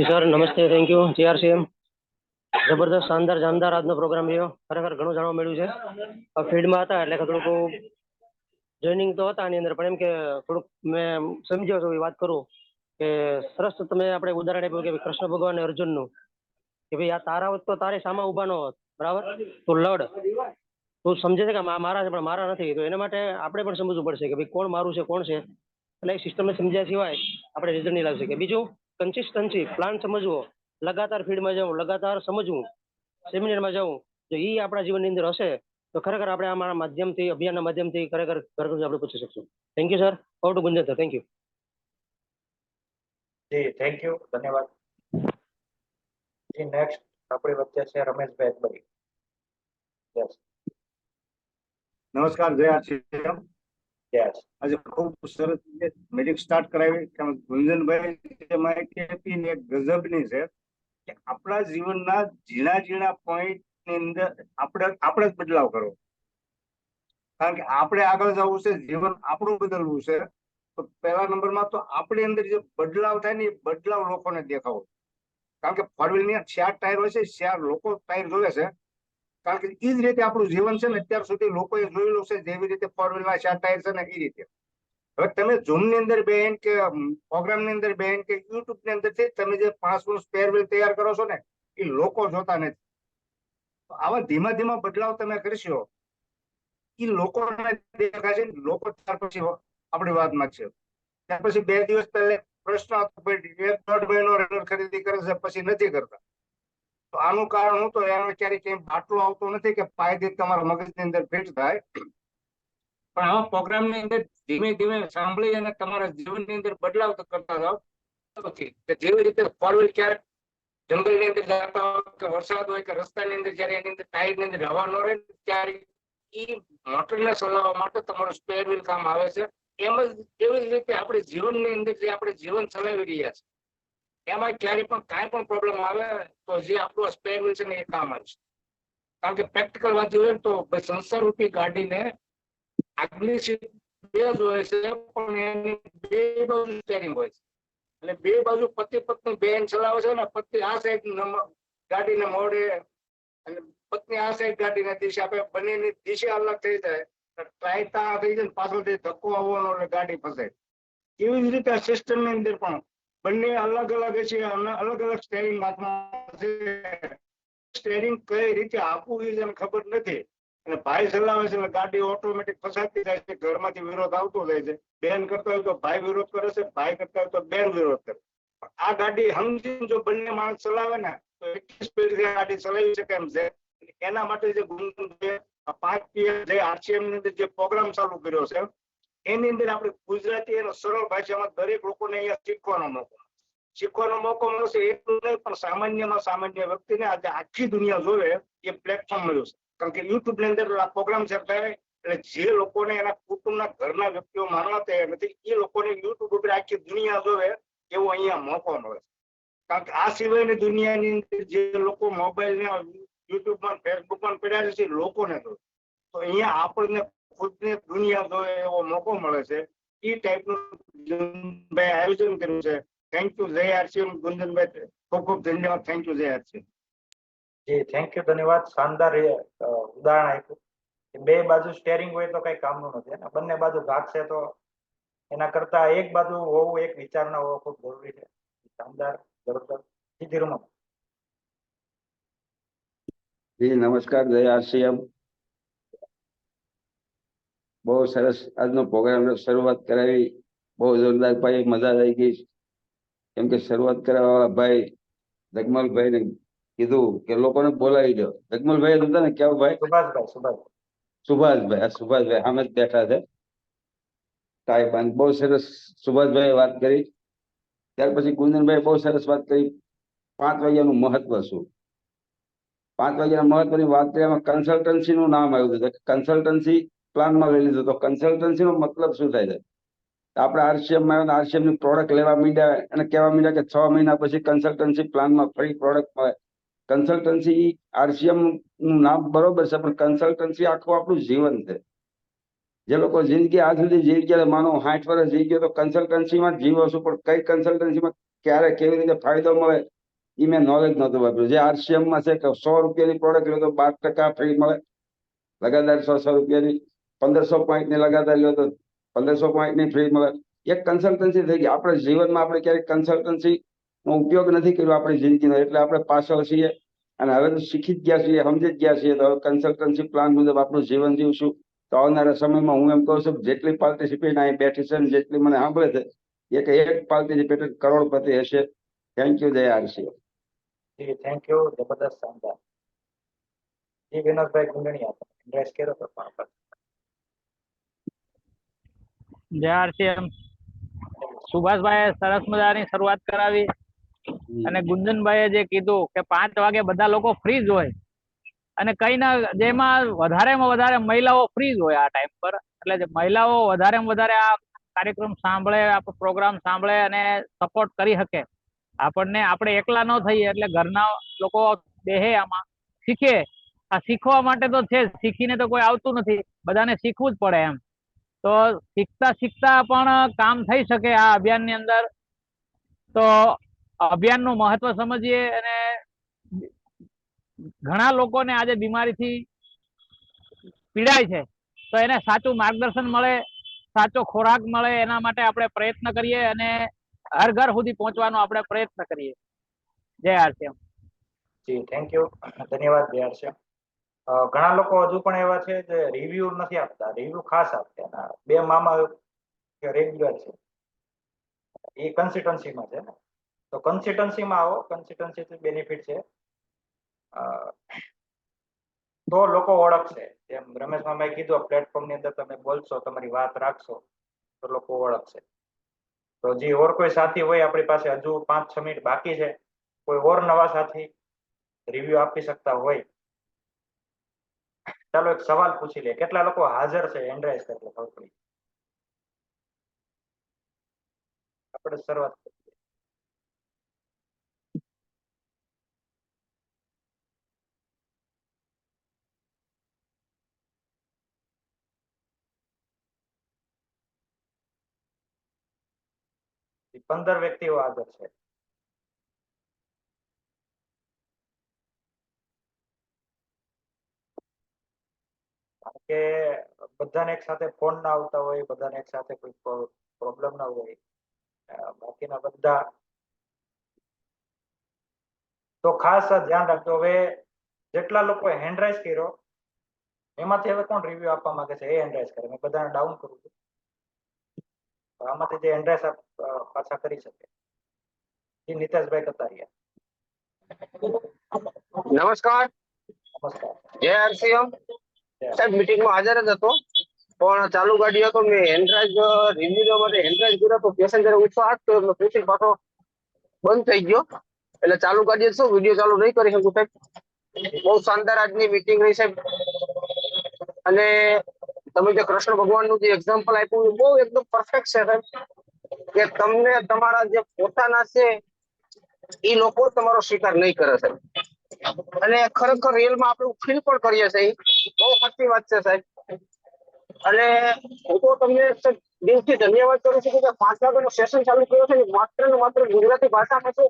સર નમસ્તે, થેન્ક યુ. જીઆરસીએમ જબરદસ્ત, શાનદાર, જાનદાર આજનો પ્રોગ્રામ રહ્યો. ખરેખર ઘણું જાણવા મળ્યું છે. ફિલ્ડમાં હતા એટલે થોડુંક જોઈનિંગ તો હતા આની અંદર, પણ એમ કે થોડુંક મેં સમજ્યો છું. એ વાત કરું કે સરસ તમે આપણે ઉદાહરણ આપ્યું કે કૃષ્ણ ભગવાન અને અર્જુનનું, કે ભાઈ આ તારા હોત તો તારે સામા ઉભા ન હોત, બરાબર? તું લડ, તું સમજે છે કે મારા છે પણ મારા નથી. તો એના માટે આપણે પણ સમજવું પડશે કે ભાઈ કોણ મારું છે, કોણ છે. એટલે એ સિસ્ટમને સમજ્યા સિવાય આપણે રિઝલ્ટ નહીં લાવી શકીએ. બીજું, કન્સિસ્ટન્સી, પ્લાન સમજવો, લગાતાર ફીલ્ડમાં જવું, લગાતાર સમજવું, સેમિનારમાં જવું, જો એ આપણા જીવનની અંદર હશે તો ખરેખર આપણે અમારા માધ્યમથી, અભિયાનના માધ્યમથી ખરેખર ઘર આપણે પૂછી શકશું. Thank you sir. Over to Gunjan sir. Thank you. જી, થેન્ક યુ, ધન્યવાદ. જી, નેક્સ્ટ આપણી વચ્ચે છે રમેશભાઈ અકબરી. યસ. નમસ્કાર, જય આરસીએમ. યસ. આજે ખૂબ સરસ મીટિંગ સ્ટાર્ટ કરાવી. ગુંજનભાઈ માહિતી આપી ને એક ગજબની છે કે આપણા જીવનના ઝીણા પોઈન્ટ ની અંદર આપણે જ બદલાવ કરવો. કારણ કે આપણે આગળ જવું છે, જીવન આપણું બદલવું છે. તો પહેલા નંબરમાં તો આપણી અંદર જે બદલાવ થાય ને એ બદલાવ લોકોને દેખાવો. કારણ કે ફોર વ્હીલની 4 ટાયર હોય છે, 4 લોકો ટાયર જોવે છે. કારણ કે એ જ રીતે આપણું જીવન છે ને, અત્યાર સુધી લોકોએ જોયેલું છે જેવી રીતે ફોર વ્હીલના 4 ટાયર છે ને એ રીતે. હવે તમે ઝૂમની અંદર બેન કે પ્રોગ્રામની અંદર બેન કે યુટ્યુબની અંદરથી તમે જે 5 સ્પેર વ્હીલ તૈયાર કરો છો ને, એ લોકો જોતા નથી. આવા ધીમા બદલાવ તમે કરશો, એ લોકોને દેખાશે. લોકો ત્યાર પછી આપણી વાત માંગશે. ત્યાર પછી 2 દિવસ પહેલા પ્રશ્ન હતો, 1.5 મહિનો રનર ખરીદી કરે છે પછી નથી કરતા. તો આનું કારણ હું તો એનો ક્યારેય કઈ બાટલો આવતો નથી કે પાયથી તમારા મગજની અંદર ફિટ થાય. પણ આવા પ્રોગ્રામની અંદર ધીમે સાંભળી અને તમારા જીવનની અંદર બદલાવ કરતા જાઓ. જેવી રીતે ફોર વ્હીલ ક્યારેક જંગલની અંદર જતા હોય કે વરસાદ હોય કે રસ્તાની અંદર જયારે એની અંદર ટાયરની અંદર હવા ન રહે ત્યારે એ મોટરને ચલાવવા માટે તમારું સ્પેર વ્હીલ કામ આવે છે. એમ જ એવી જ રીતે આપણે જીવનની અંદર જે આપણે જીવન ચલાવી રહ્યા છીએ એમાં ક્યારે પણ કાંઈ પણ પ્રોબ્લેમ આવે તો જે આપણું સ્પેર વ્હીલ છે ને એ કામ આવશે. કારણ કે પ્રેક્ટિકલ વાત જોઈએ તો સંસાર રૂપી ગાડીને આગલી સીટ બે જ હોય છે પણ એની બે બાજુ સ્ટેરિંગ હોય છે. એટલે બે બાજુ પતિ પત્ની બેન ચલાવે છે ને પતિ આ સાઈડ ગાડીને મોડે અને પત્ની આ સાઈડ ગાડીને દિશા આપે, બંનેની દિશા અલગ થઈ જાય, ટ્રાયતા થઈ જાય, પાછળથી ધક્કો આવવાનો એટલે ગાડી ફસાય. એવી જ રીતે આ સિસ્ટમ ની અંદર પણ બંને અલગ અલગ છે અને અલગ અલગ સ્ટેરિંગ હાથમાં છે. સ્ટેરિંગ કઈ રીતે આપવું એ જેને ખબર નથી અને ભાઈ ચલાવે છે એટલે ગાડી ઓટોમેટિક ફસાતી જાય છે. ઘરમાંથી વિરોધ આવતો જાય છે. બેન કરતા હોય તો ભાઈ વિરોધ કરે છે, ભાઈ કરતા હોય તો બેન વિરોધ કરે. આ ગાડી સમજીને જો બંને માણસ ચલાવે ને તો એટલી સ્પીડથી ગાડી ચલાવી શકે એમ છે. એના માટે જે 5 PM જે RCM ની અંદર જે પ્રોગ્રામ ચાલુ કર્યો છે એની અંદર આપણે ગુજરાતી અને સરળ ભાષામાં દરેક લોકોને અહીંયા શીખવાનો મોકો મળશે. એટલું નહીં પણ સામાન્યમાં સામાન્ય વ્યક્તિને આજે આખી દુનિયા જોવે એ પ્લેટફોર્મ મળ્યું છે. કારણ કે યુટ્યુબ ની અંદર આ પ્રોગ્રામ છે એટલે જે લોકોને એના કુટુંબના ઘરના વ્યક્તિઓ માનવા તૈયાર નથી એ લોકોને યુટ્યુબ ઉપર આખી દુનિયા જોવે એવો અહીંયા મોકો મળે છે. કારણ કે આ સિવાયની દુનિયાની અંદર જે લોકો મોબાઈલ ને યુટ્યુબમાં ફેસબુકમાં પડ્યા છે લોકોને જોવે તો અહીંયા આપણને ખુદને દુનિયા જોવે એવો મોકો મળે છે. એ ટાઈપનું આયોજન કર્યું છે. થેન્ક યુ જય RCM ગુંજનભાઈ, ખૂબ ખૂબ ધન્યવાદ. થેન્ક યુ જય RCM. જી થેન્ક યુ, ધન્યવાદ. શાનદાર ઉદાહરણ આપ્યું. બે બાજુ સ્ટેરિંગ હોય તો કઈ કામનું નથી અને બંને બાજુ ભાગશે તો એના કરતા એક બાજુ હોવું, એક વિચારના હોવો ખૂબ જરૂરી છે. શાનદાર, જબરદસ્ત. જી રૂમા. જી નમસ્કાર, જય RCM. બહુ સરસ આજનો પ્રોગ્રામ શરૂઆત કરાવી, બહુ જોરદાર ભાઈ, મજા આવી ગઈ. કેમ કે શરૂઆત કરવા વાળા ભાઈ જગમલભાઈ ને કીધું કે લોકોને બોલાવી દો. જગમલભાઈ હતા ને કેવું ભાઈ? સુભાષભાઈ. આ સુભાષભાઈ સામે જ બેઠા છે. સાહેબ બહુ સરસ સુભાષભાઈ વાત કરી. ત્યાર પછી ગુંજનભાઈ બહુ સરસ વાત કરી. 5 વાગ્યાનું મહત્વ શું? 5 વાગ્યાના મહત્વની વાત કરી. એમાં કન્સલ્ટન્સી નું નામ આવ્યું હતું. કન્સલ્ટન્સી પ્લાનમાં લઈ લીધું. તો કન્સલ્ટન્સી નો મતલબ શું થાય છે? આપણે RCM માં આવ્યા, RCM ની પ્રોડક્ટ લેવા માંડ્યા અને કહેવા માંડ્યા કે 6 મહિના પછી કન્સલ્ટન્સી પ્લાનમાં ફરી પ્રોડક્ટ મળે. કન્સલ્ટન્સી RCM નું નામ બરોબર છે પણ કન્સલ્ટન્સી આખું આપણું જીવન છે. જે લોકો જિંદગી આજ સુધી જીવી ગયા, માનો 60 વર્ષ જીવી ગયો તો કન્સલ્ટન્સીમાં જ જીવો છું, પણ કઈ કન્સલ્ટન્સીમાં ક્યારે કેવી રીતે ફાયદો મળે એ મેં નોલેજ નહોતું વાપર્યું. જે RCM માં છે કે 100 રૂપિયાની પ્રોડક્ટ લો તો 12% ફ્રી મળે, લગાતાર 100 રૂપિયાની. 1500 પોઈન્ટની લગાતાર લો તો 1500 પોઈન્ટની ફ્રી મળે. એક કન્સલ્ટન્સી થઈ ગઈ. આપણે જીવનમાં આપણે ક્યારેક કન્સલ્ટન્સી નો ઉપયોગ નથી કર્યો આપણી જિંદગીનો, એટલે આપણે પાછળ છીએ અને હવે તો શીખી જ ગયા છીએ, સમજી જ ગયા છીએ. તો હવે કન્સલ્ટન્સી પ્લાન મુજબ આપણું જીવન જીવશું. તો આવનારા સમયમાં હું એમ કહું છું જેટલી પાર્ટિસિપેટ અહીં બેઠી છે ને જેટલી મને સાંભળે છે એક પાર્ટિસિપેટર કરોડપતિ હશે. થેન્ક યુ જય RCM. જી થેન્ક યુ, જબરદસ્ત, શાનદાર. જી વિનોદભાઈ ગુંડણીયા એડ્રેસ કર્યો તો પણ જય RCM. સુભાષભાઈએ સરસ મજાની શરૂઆત કરાવી અને ગુંજનભાઈએ જે કીધું કે 5 વાગે બધા લોકો ફ્રી જ હોય અને કઈ ના જેમાં વધારેમાં વધારે મહિલાઓ ફ્રી જ હોય આ ટાઈમ પર. એટલે મહિલાઓ વધારેમાં વધારે આ કાર્યક્રમ સાંભળે, આ પ્રોગ્રામ સાંભળે અને સપોર્ટ કરી શકે આપણને. આપણે એકલા ન થઈએ એટલે ઘરના લોકો બેહે આમાં શીખે. આ શીખવા માટે તો છે, શીખીને તો કોઈ આવતું નથી, બધાને શીખવું જ પડે એમ. તો શીખતા શીખતા પણ કામ થઈ શકે આ અભિયાનની અંદર. તો અભિયાનનું મહત્વ સમજીએ અને ઘણા લોકોને આજે બીમારીથી પીડાય છે તો એને સાચું માર્ગદર્શન મળે, સાચો ખોરાક મળે, એના માટે આપણે પ્રયત્ન કરીએ અને હર ઘર સુધી પહોંચવાનો આપણે પ્રયત્ન કરીએ. જય RCM. જી થેન્ક યુ, ધન્યવાદ જય RCM. ઘણા લોકો હજુ પણ એવા છે જે રિવ્યુ નથી આપતા, રિવ્યુ ખાસ આપે. 2 મામા રેગ્યુલર છે એ કન્સિસ્ટન્સીમાં છે ને, તો કન્સિસ્ટન્સીમાં આવો. કન્સિસ્ટન્સી બેનિફિટ છે તો લોકો ઓળખશે. જેમ રમેશ મામાએ કીધું, પ્લેટફોર્મ ની અંદર તમે બોલશો, તમારી વાત રાખશો તો લોકો ઓળખશે. તો જે ઓર કોઈ સાથી હોય આપણી પાસે, હજુ 5-6 મિનિટ બાકી છે, કોઈ ઓર નવા સાથી રિવ્યુ આપી શકતા હોય ચાલો એક સવાલ પૂછી લે, કેટલા લોકો હાજર છે હેન્ડ રાઇઝ કરે એટલે ખબર પડી. આપણે શરૂઆત કરીએ. જી, 15 વ્યક્તિઓ હાજર છે. કારણ કે બધાને એક સાથે ફોન ના આવતા હોય, બધાને એક સાથે કોઈ પ્રોબ્લેમ ના હોય, બાકીના બધા તો ખાસ ધ્યાન રાખજો. હવે જેટલા લોકોએ હેન્ડ રાઇઝ કર્યો એમાંથી હવે કોણ રિવ્યુ આપવા માંગે છે એ હેન્ડ રાઇઝ કરે. મેં બધાને ડાઉન કરું છું. આમાંથી જે હેન્ડ રાઇઝ પાછા કરી શકે. જી, નીતેશભાઈ કતારિયા. નમસ્કાર. નમસ્કાર. જય આરસીએમ. સાહેબ મીટિંગમાં હાજર જ હતો પણ ચાલુ ગાડી હતો. મેં હેન્ડરાઈઝ રિવ્યુ માટે હેન્ડરાઈઝ કર્યો તો પેસેન્જર ઓછો આપતો એટલે પ્રેશર પાછો બંધ થઈ ગયો. એટલે ચાલુ ગાડી શું વિડીયો ચાલુ નહીં કરી શકું સાહેબ. બહુ શાનદાર આજની મીટિંગ રહી સાહેબ. અને તમે જે કૃષ્ણ ભગવાનનું જે એક્ઝામ્પલ આપ્યું બહુ એકદમ પરફેક્ટ છે સાહેબ. કે તમને તમારા જે પોતાના છે એ લોકો તમારો સ્વીકાર નહીં કરે સાહેબ. અને ખરેખર રિયલમાં આપણે ફીલ પણ કરીએ છીએ. બહુ સાચી વાત છે સાહેબ. અને હું તો તમને દિલથી ધન્યવાદ કરું છું કે 5 વાગ્યાનો સેશન ચાલુ કર્યો છે. માત્ર ને માત્ર ગુજરાતી ભાષામાં છે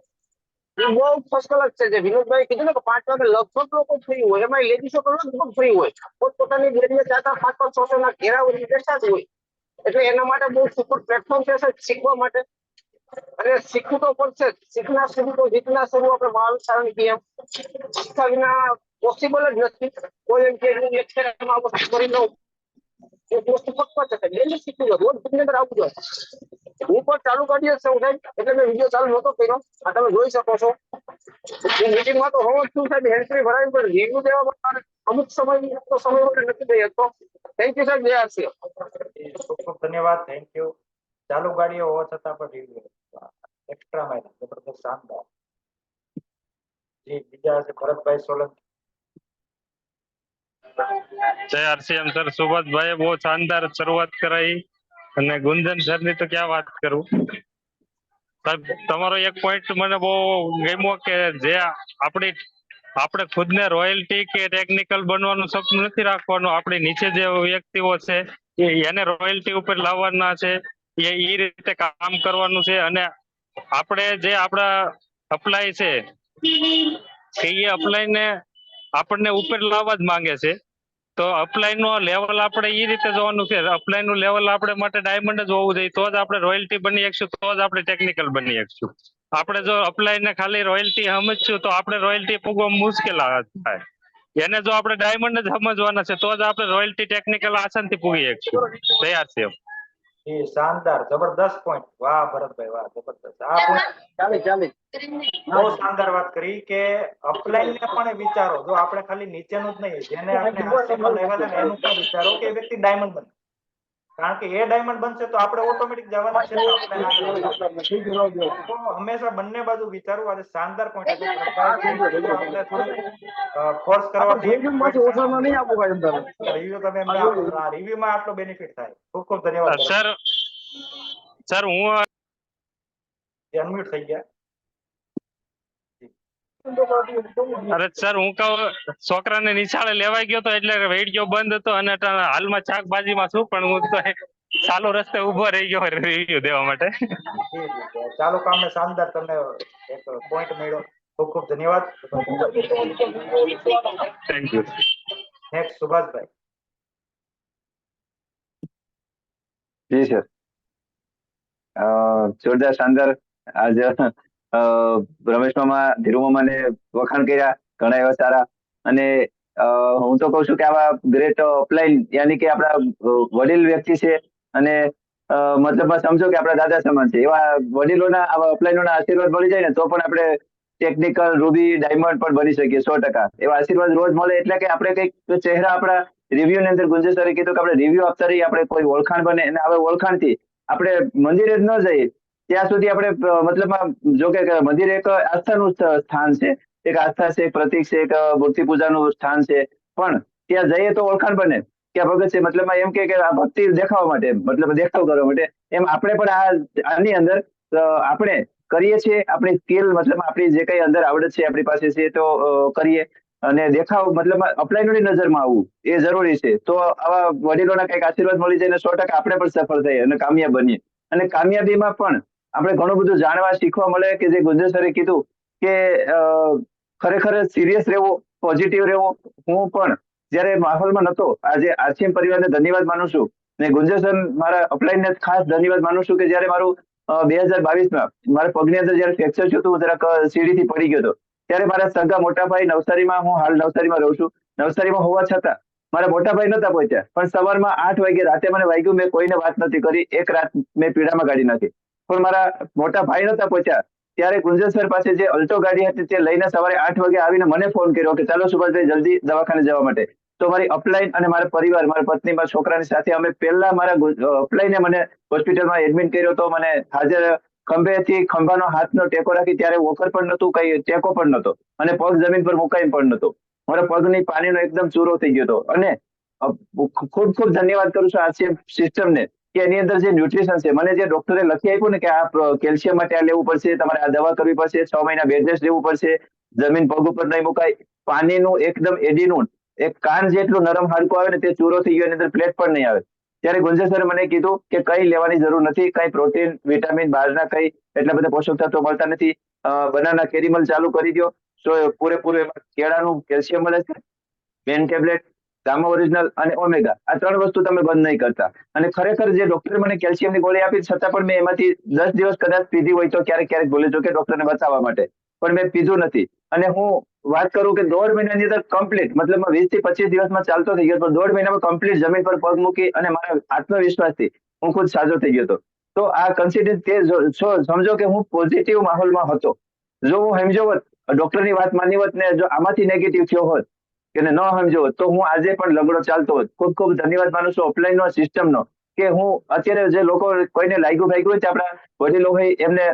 એ બહુ ફર્સ્ટ ક્લાસ છે. જે વિનોદભાઈ કીધું ને કે 5 વાગે લગભગ લોકો ફ્રી હોય, એમાં લેડીઝો પણ લગભગ ફ્રી હોય. પોતપોતાની બેરીએ 4-5 600 ના ઘેરા હોય બેઠા જ હોય. એટલે એના માટે બહુ સુપર પ્લેટફોર્મ છે સાહેબ શીખવા માટે. અને શીખવું તો પડશે. શીખના શરૂ તો જીતના શરૂ આપણે મહાવીર સાહેબ એમ શીખ્યા વિના પોસિબલ જ નથી. કોઈ એમ કે લેક્ચરમાં વસ્તુ કરી લઉં એ વસ્તુ ફક્ત છે. ડેલી શીખવું જોઈએ. રોજ ની અંદર આવવું જોઈએ. હું પણ ચાલુ કરીએ છું સાહેબ. એટલે મેં વિડીયો ચાલુ નહોતો કર્યો. આ તમે જોઈ શકો છો. મીટિંગમાં તો હોવો જ છું સાહેબ. હેન્ડ્રી ભરાવી પણ રિવ્યુ દેવા માટે અમુક સમય તો સમય માટે નથી દઈ શકતો. થેન્ક યુ સાહેબ. જય આરસીએમ. ખૂબ ખૂબ ધન્યવાદ. Thank you. ચાલુ ગાડીઓ હોવા છતાં પણ રિવ્યુ એક્સ્ટ્રા માઇલ જબરદસ્ત શાનદાર. જી, બીજા છે ભરતભાઈ સોલંકી. जय आरसीएम सर. सुभाष भाई बहुत शानदार शुरुआत कराई અને ગુંજન સર ની તો ક્યાં વાત કરું સાહેબ. તમારો એક પોઈન્ટ મને બહુ ગમ્યો કે જે આપણે ખુદને રોયલ્ટી કે ટેકનિકલ બનવાનું સપનું નથી રાખવાનું. આપણી નીચે જે વ્યક્તિઓ છે એને રોયલ્ટી ઉપર લાવવાના છે. એ રીતે કામ કરવાનું છે. અને આપણે જે આપણા અપ્લાય છે એ અપ્લાય ને આપણને ઉપર લાવવા જ માંગે છે. તો અપ્લાય નો લેવલ આપણે એ રીતે જોવાનું છે. અપ્લાય નું લેવલ આપણે માટે ડાયમંડ જ હોવું જોઈએ. તો જ આપણે રોયલ્ટી બની શકશું, તો જ આપણે ટેકનિકલ બની શકશું. આપણે જો અપ્લાય ને ખાલી રોયલ્ટી સમજશું તો આપણે રોયલ્ટી પૂગવા મુશ્કેલ થાય. એને જો આપણે ડાયમંડ જ સમજવાના છે તો જ આપણે રોયલ્ટી ટેકનિકલ આસાનથી પૂગી શકશું. તૈયાર છે. જી, શાનદાર જબરદસ્ત પોઈન્ટ. વાહ ભરતભાઈ, વાહ જબરદસ્ત. આ પોઈન્ટ બહુ શાનદાર વાત કરી કે અપલાઈન ને પણ વિચારો. જો આપણે ખાલી નીચેનું જ નહીં, જેને આપણે 80 લેવા છે એનું પણ વિચારો કે એ વ્યક્તિ ડાયમંડ બને. કારણ કે એ ડાયમંડ બનશે તો આપણે ઓટોમેટિક જવાના છે. તો હંમેશા બંને બાજુ વિચારવું. આજે શાનદાર પોઈન્ટ આપણે થોડું ફોર્સ કરવાથી રિવ્યુ તમે એમને આપો. આ રિવ્યુમાં આટલો બેનિફિટ થાય. ખૂબ ખૂબ ધન્યવાદ સર હું અનમ્યુટ થઈ ગયા. અરે સર હું કહું છોકરાને નિશાળે લેવાઈ ગયો તો એટલે રેડિયો બંધ હતો અને હાલમાં શાકભાજીમાં છું પણ હું તો ચાલુ રસ્તે ઉભો રહી ગયો રિવ્યુ દેવા માટે. ચાલુ કામને શાનદાર તમને એક પોઈન્ટ મળ્યો. ખૂબ ખૂબ ધન્યવાદ. Thank you. નેક્સ્ટ સુભાષભાઈ. જી સર. જોરદાર શાનદાર. આજ રમેશ મામા ધીરુ મામાને વખાણ કર્યા ઘણા એવા સારા. અને હું તો કઉ છું કે આવા ગ્રેટ અપલાઈન યાની કે આપણા વડીલ વ્યક્તિ છે અને મતલબમાં સમજો કે આપણા દાદા સમાન છે એવા વડીલોના આવા અપલાઈનોના આશીર્વાદ મળી જાય ને તો પણ આપણે ટેકનિકલ રૂબી ડાયમંડ પણ બની શકીએ 100%. એવા આશીર્વાદ રોજ મળે એટલે કે આપણે કંઈક ચહેરા આપણા રિવ્યુ ની અંદર ગુંજે સરે કીધું કે આપણે રિવ્યુ આપતા રહીએ, આપણે કોઈ ઓળખાણ બને અને હવે ઓળખાણથી આપણે મંદિરે જ ન જઈએ ત્યાં સુધી આપણે મતલબમાં જો કે મંદિર એક આસ્થાનું સ્થાન છે, એક આસ્થા છે, એક પ્રતિક છે, એક મૂર્તિ પૂજાનું સ્થાન છે. પણ ત્યાં જઈએ તો ઓળખાણ બને કે આ ભગત છે, મતલબ એમ કે આ ભક્તિ દેખાવા માટે, મતલબ દેખાવ કરવા માટે. એમ આપણે પણ આની અંદર આપણે કરીએ છીએ આપણી સ્કિલ, મતલબ આપણી જે કઈ અંદર આવડત છે આપણી પાસે છે તો કરીએ, અને દેખાવ મતલબ અપ્લાયની નજરમાં આવવું એ જરૂરી છે. તો આવા વડીલોના કંઈક આશીર્વાદ મળી જાય ને 100% આપણે પણ સફળ થઈએ અને કામયાબ બનીએ. અને કામયાબીમાં પણ આપણે ઘણું બધું જાણવા શીખવા મળે કે જે ગુંજન સરે કીધું કે ખરેખર સિરિયસ રહેવું, પોઝિટિવ રહેવું. હું પણ જ્યારે માહોલમાં નહોતો, આજે આરસીએમ પરિવારને ધન્યવાદ માનું છું, ને ગુંજન સર મારા અપલાઈનને ખાસ ધન્યવાદ માનું છું કે જ્યારે મારું 2022માં મારા પગની અંદર જ્યારે ફ્રેક્ચર થયું હતું, જરાક સીડીથી પડી ગયો હતો, ત્યારે મારા સગા મોટા ભાઈ નવસારીમાં, હું હાલ નવસારીમાં રહું છું, નવસારીમાં હોવા છતાં મારા મોટા ભાઈ નહોતા પહોંચ્યા, પણ સવારમાં 8 વાગે રાતે મને વાગ્યું, મેં કોઈને વાત નથી કરી, એક રાત મેં પીડામાં કાઢી નાખી, પણ મારા મોટા ભાઈ નહોતા પહોંચ્યા. ત્યારે ગુંજન સર પાસે જે અલ્ટો ગાડી હતી તે લઈને સવારે 8 વાગે આવીને મને ફોન કર્યો કે ચાલો સુભાષભાઈ જલ્દી દવાખાને જવા માટે. તો મારી અપલાઈન અને મારા પરિવાર, મારા પત્ની, મારા છોકરાની સાથે અમે પહેલા મારા અપલાઈને મને હોસ્પિટલમાં એડમિટ કર્યો હતો. મને હાજર ખંભેથી ખંભાનો હાથનો ટેકો રાખી, ત્યારે વોકર પણ નહોતું, કઈ ટેકો પણ નહોતો, અને પગ જમીન પર મુકાઈ પણ નહોતો. મારા પગની પાણીનો એકદમ ચૂરો થઈ ગયો હતો. અને ખૂબ ખૂબ ધન્યવાદ કરું છું આરસીએમ સિસ્ટમને કે એની અંદર જે ન્યુટ્રિશન છે, મને જે ડોક્ટરે લખી આપ્યું ને કે આ કેલ્શિયમ માટે આ લેવું પડશે, તમારે આ દવા કરવી પડશે, 6 મહિના બેડ રેસ્ટ લેવું પડશે, જમીન પગ ઉપર નહીં મુકાય, પાણીનું એકદમ એડીનું એક કાન જેટલું નરમ હાડકું આવે ને તે ચૂરો થઈ ગયો, એની અંદર પ્લેટ પણ નહીં આવે. ત્યારે ગુંજન સરે મને કીધું કે કઈ લેવાની જરૂર નથી, કઈ પ્રોટીન, વિટામિન, બહારના કઈ એટલા બધા પોષક તત્વો મળતા નથી, બનાના કેરીમલ ચાલુ કરી દો, પૂરેપૂરું એમાં કેળાનું કેલ્શિયમ મળે છે, બેન ટેબ્લેટ, ગામા ઓરિજિનલ અને ઓમેગા, આ 3 વસ્તુ તમે બંધ નહીં કરતા. અને ખરેખર જે ડોક્ટરે મને કેલ્શિયમની ગોળી આપી, છતાં પણ મેં એમાંથી 10 દિવસ કદાચ પીધી હોય તો ક્યારેક ભૂલી જો કે ડોક્ટરને બતાવવા માટે, પણ મેં પીધું નથી. અને હું વાત કરું કે 1.5 મહિનાની અંદર કમ્પ્લીટ, મતલબ 20 થી 25 દિવસમાં ચાલતો થઈ ગયો, પણ 1.5 મહિનામાં કમ્પ્લીટ જમીન પર પગ મૂકી અને મારા આત્મવિશ્વાસથી હું ખુદ સાજો થઈ ગયો હતો. તો આ કન્સિડન્સ સમજો કે હું પોઝિટિવ માહોલમાં હતો. જો હું સમજો હોત, ડોક્ટરની વાત માની હોત ને જો આમાંથી નેગેટિવ થયો હોત કે ન સમજો હોત, તો હું આજે પણ લગડો ચાલતો હોત. ખૂબ ખૂબ ધન્યવાદ માનું છું ઓફલાઈનનો સિસ્ટમનો, કે હું અત્યારે જે લોકો કોઈને લાગ્યું હોય છે, આપણા વડીલો હોય, એમને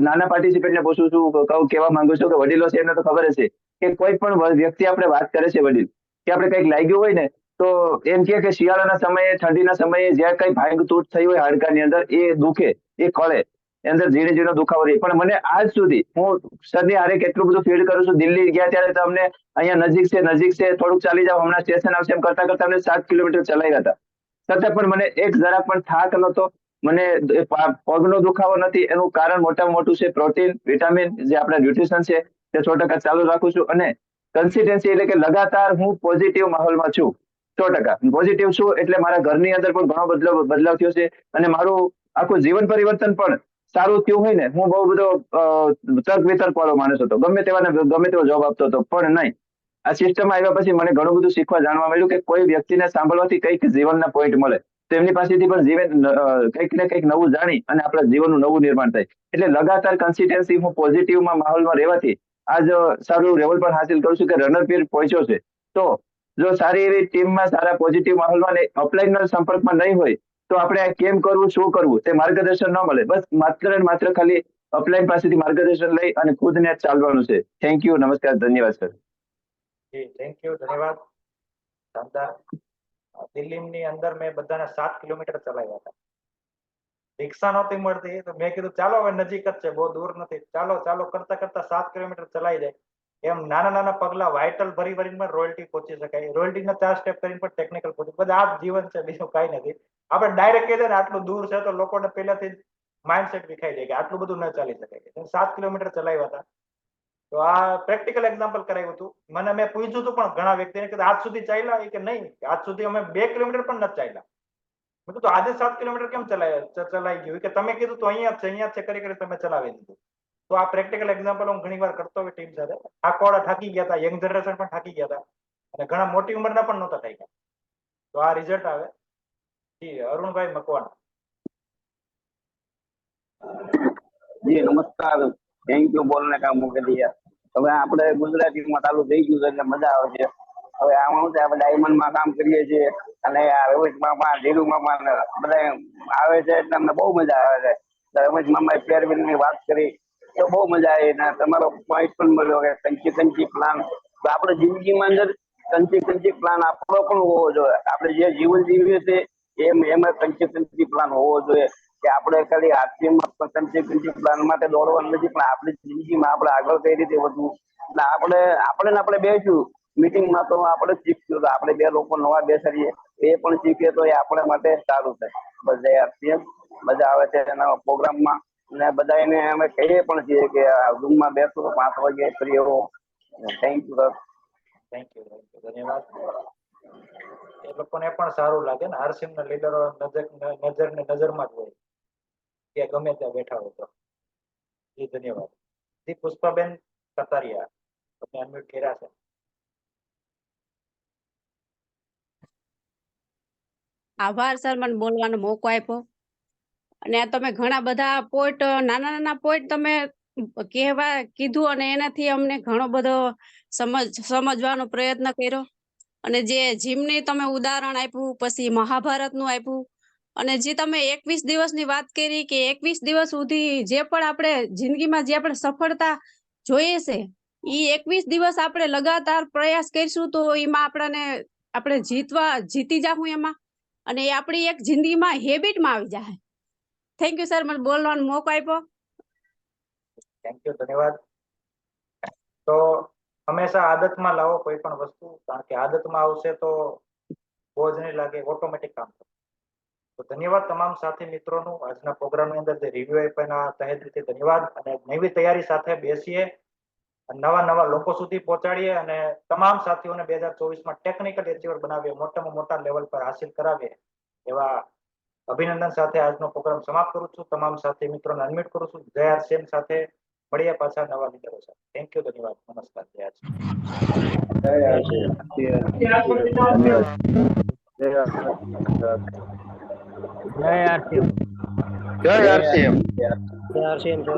નાના પાર્ટિસિપેન્ટને પૂછું છું, કહેવા માંગુ છું કે વડીલો છે એમને તો ખબર હશે કે કોઈ પણ વ્યક્તિ આપણે વાત કરે છે વડીલ, કે આપણે કંઈક લાગ્યું હોય ને તો એમ કે શિયાળાના સમયે, ઠંડીના સમયે જ્યાં કંઈ ભાંગ તૂટ થઈ હોય હાડકાની અંદર, એ દુખે, એ કળે, અંદર ઝીણો ઝીણો દુખાવો રહે. પણ મને આજ સુધી હું સરની હારે કેટલું બધું ફીલ કરું છું. દિલ્હી ગયા ત્યારે તો અમને અહીંયા નજીક છે, થોડુંક ચાલી જાવ, હમણાં સ્ટેશન આવશે, એમ કરતા કરતા અમને 7 કિલોમીટર ચલાવ્યા હતા, છતાં પણ મને એક જરા પણ થાક નહોતો, મને પગનો દુખાવો નથી. એનું કારણ મોટામાં મોટું છે પ્રોટીન, વિટામિન, જે આપણા ન્યુટ્રિશન છે તે 100% ચાલુ રાખું છું. અને કન્સિસ્ટન્સી એટલે કે લગાતાર હું પોઝિટિવ માહોલમાં છું, 100% પોઝિટિવ છું. એટલે મારા ઘરની અંદર પણ ઘણો બદલાવ થયો છે, અને મારું આખું જીવન પરિવર્તન પણ સારું થયું હોય ને. હું બહુ બધો તર્ક વિતર્ક વાળો માણસ હતો, ગમે તેવો જવાબ આપતો હતો, પણ નહીં, આ સિસ્ટમ આવ્યા પછી મને ઘણું બધું શીખવા જાણવા મળ્યું કે કોઈ વ્યક્તિને સાંભળવાથી કંઈક જીવનના પોઈન્ટ મળે, તો એમની પાસેથી પણ જીવન કંઈક ને કંઈક નવું જાણી અને આપણા જીવનનું નવું નિર્માણ થાય. એટલે લગાતાર કન્સિસ્ટન્સી હું પોઝિટિવમાં માહોલમાં રહેવાથી આજ સારું લેવલ પર હાસિલ કરું છું કે રનર પીર પહોંચ્યો છે. તો જો સારી એવી ટીમમાં, સારા પોઝિટિવ માહોલમાં અપલાઈનના સંપર્કમાં નહીં હોય તો આપણે કેમ કરવું, શું કરવું તે માર્ગદર્શન ન મળે. બસ માત્ર ને માત્ર ખાલી અપલાઈન પાસેથી માર્ગદર્શન લઈ અને ખુદને ચાલવાનું છે. થેન્ક યુ, નમસ્કાર, ધન્યવાદ સર. જી થેન્ક યુ, ધન્યવાદ. શાનદાર. દિલ્હીની અંદર મેં બધાને 7 કિલોમીટર ચલાવ્યા હતા. રિક્ષા નહોતી મળતી તો મેં કીધું ચાલો હવે નજીક જ છે, બહુ દૂર નથી, ચાલો કરતા કરતા 7 કિલોમીટર ચલાવી જાય. એમ નાના પગલા વાઇટલ ભરીને રોયલ્ટી પહોંચી શકાય. રોયલ્ટીના 4 સ્ટેપ કરીને પણ ટેકનિકલ પહોંચી. બધા આ જીવન છે, બીજું કઈ નથી. આપણે ડાયરેક્ટ કહીએ ને આટલું દૂર છે તો લોકોને પહેલાથી માઇન્ડસેટ વિખાઈ જાય કે આટલું બધું ન ચાલી શકાય. 7 કિલોમીટર ચલાવ્યા હતા. તો આ પ્રેક્ટિકલ એક્ઝામ્પલ કરાવ્યું હતું. મેં પૂછ્યું હતું પણ ઘણા વ્યક્તિને કે આજ સુધી ચાલ્યા કે નહીં, આજ સુધી અમે 2 કિલોમીટર પણ નથી ચાલ્યા. મેં કીધું આજે 7 કિલોમીટર કેમ ચલાઈ ગયું કે તમે કીધું તો અહીંયા છે કરી તમે ચલાવી દીધું. તો આ પ્રેક્ટિકલ એક્ઝામ્પલ હું ઘણી વાર કરતો હોય ટીમ સાથે. થાકવાળા થાકી ગયા હતા, યંગ જનરેશન પણ થાકી ગયા હતા, અને ઘણા મોટી ઉંમરના પણ નહોતા થઈ ગયા. તો આ રિઝલ્ટ આવે. જી અરુણભાઈ મકવાણા. જી નમસ્કાર, થેન્ક યુ બોલને કામ મૂકી દઈએ. હવે આપણે ગુજરાતીમાં ચાલુ થઈ ગયું છે એટલે મજા આવે છે. હવે આમાં શું છે, આપણે ડાયમંડમાં કામ કરીએ છીએ અને આ રમેશ મામા, ધીરુ મામા બધા આવે છે એટલે અમને બહુ મજા આવે છે. રમેશ મામાએ ફેરવેલની વાત કરી તો બહુ મજા આવી, ને તમારો પોઈન્ટ પણ મળ્યો કે કંચી પ્લાન. તો આપણે જિંદગીમાં અંદર કન્સિસ્ટન્સી પ્લાન આપણો પણ હોવો જોઈએ. આપણે જે જીવન જીવીએ છીએ એમાં કન્સિસ્ટન્સી પ્લાન હોવો જોઈએ કે આપણે ખાલી આરસીએમમાં કન્સિસ્ટન્સી પ્લાન માટે દોડવાનું નથી, પણ આપણી જિંદગીમાં આપણે આગળ કઈ રીતે વધવું. એટલે આપણે બેસીશું મીટિંગમાં તો આપણે શીખશું, તો આપણે બે લોકો નવા બેસાડીએ એ પણ શીખીએ તો એ આપણા માટે સારું થાય. બસ જય આરસીએમ. મજા આવે છે એના પ્રોગ્રામમાં અને બધા એને અમે કહીએ પણ છીએ કે રૂમમાં બેસો તો 5 વાગે ફ્રી રહો. Thank you sir. Thank you, ધન્યવાદ. એ લોકોને પણ સારું લાગે ને, આરસીએમ ના લીડરો નજરમાં જ હોય કે ગમે ત્યાં બેઠા હોય તો. જી ધન્યવાદ. જી પુષ્પાબેન કતારિયા, તમે અનમ્યુટ કર્યા છે. આભાર સર, મને બોલવાનો મોકો આપ્યો. અને આ તમે ઘણા બધા પોઈન્ટ, નાના નાના પોઈન્ટ તમે કીધું અને એનાથી અમને ઘણો બધો સમજવાનો પ્રયત્ન કર્યો. અને જે જીમની તમે ઉદાહરણ આપ્યું, પછી મહાભારતનું આપ્યું, અને જે તમે 21 દિવસની વાત કરી કે 21 દિવસ સુધી જે પણ આપણે જિંદગીમાં જે આપણે સફળતા જોઈએ છે, એ 21 દિવસ આપણે લગાતાર પ્રયાસ કરીશું તો એમાં આપણે જીતી જાશું એમાં, અને એ આપણી એક જિંદગીમાં હેબિટમાં આવી જાય. થેન્ક યુ સર, મને બોલવાનો મોકો આપ્યો. થેન્ક યુ, ધન્યવાદ. તો હંમેશા આદતમાં લાવો કોઈ પણ વસ્તુ, કારણ કે આદતમાં આવશે તો બોજ નહીં લાગે, ઓટોમેટિક કામ થશે. તો ધન્યવાદ તમામ સાથી મિત્રોનું. આજના પ્રોગ્રામની અંદર જે રિવ્યુ આપ્યા એના તહે દિલથી ધન્યવાદ. અને નવી તૈયારી સાથે બેસીએ, નવા લોકો સુધી પહોંચાડીએ અને તમામ સાથીઓને 2024માં ટેકનિકલ એચીવર બનાવીએ, મોટામાં મોટા લેવલ પર હાસિલ કરાવીએ એવા અભિનંદન સાથે આજનો પ્રોગ્રામ સમાપ્ત કરું છું. તમામ સાથી મિત્રોને અનમ્યુટ કરું છું. જય આરસીએમ સાથે મળીએ પાછા નવા લીડરો સાથે. થેન્ક યુ, ધન્યવાદ, નમસ્કાર, જય આરસીએમ. જય આરસીએમ. જય આરસીએમ સર.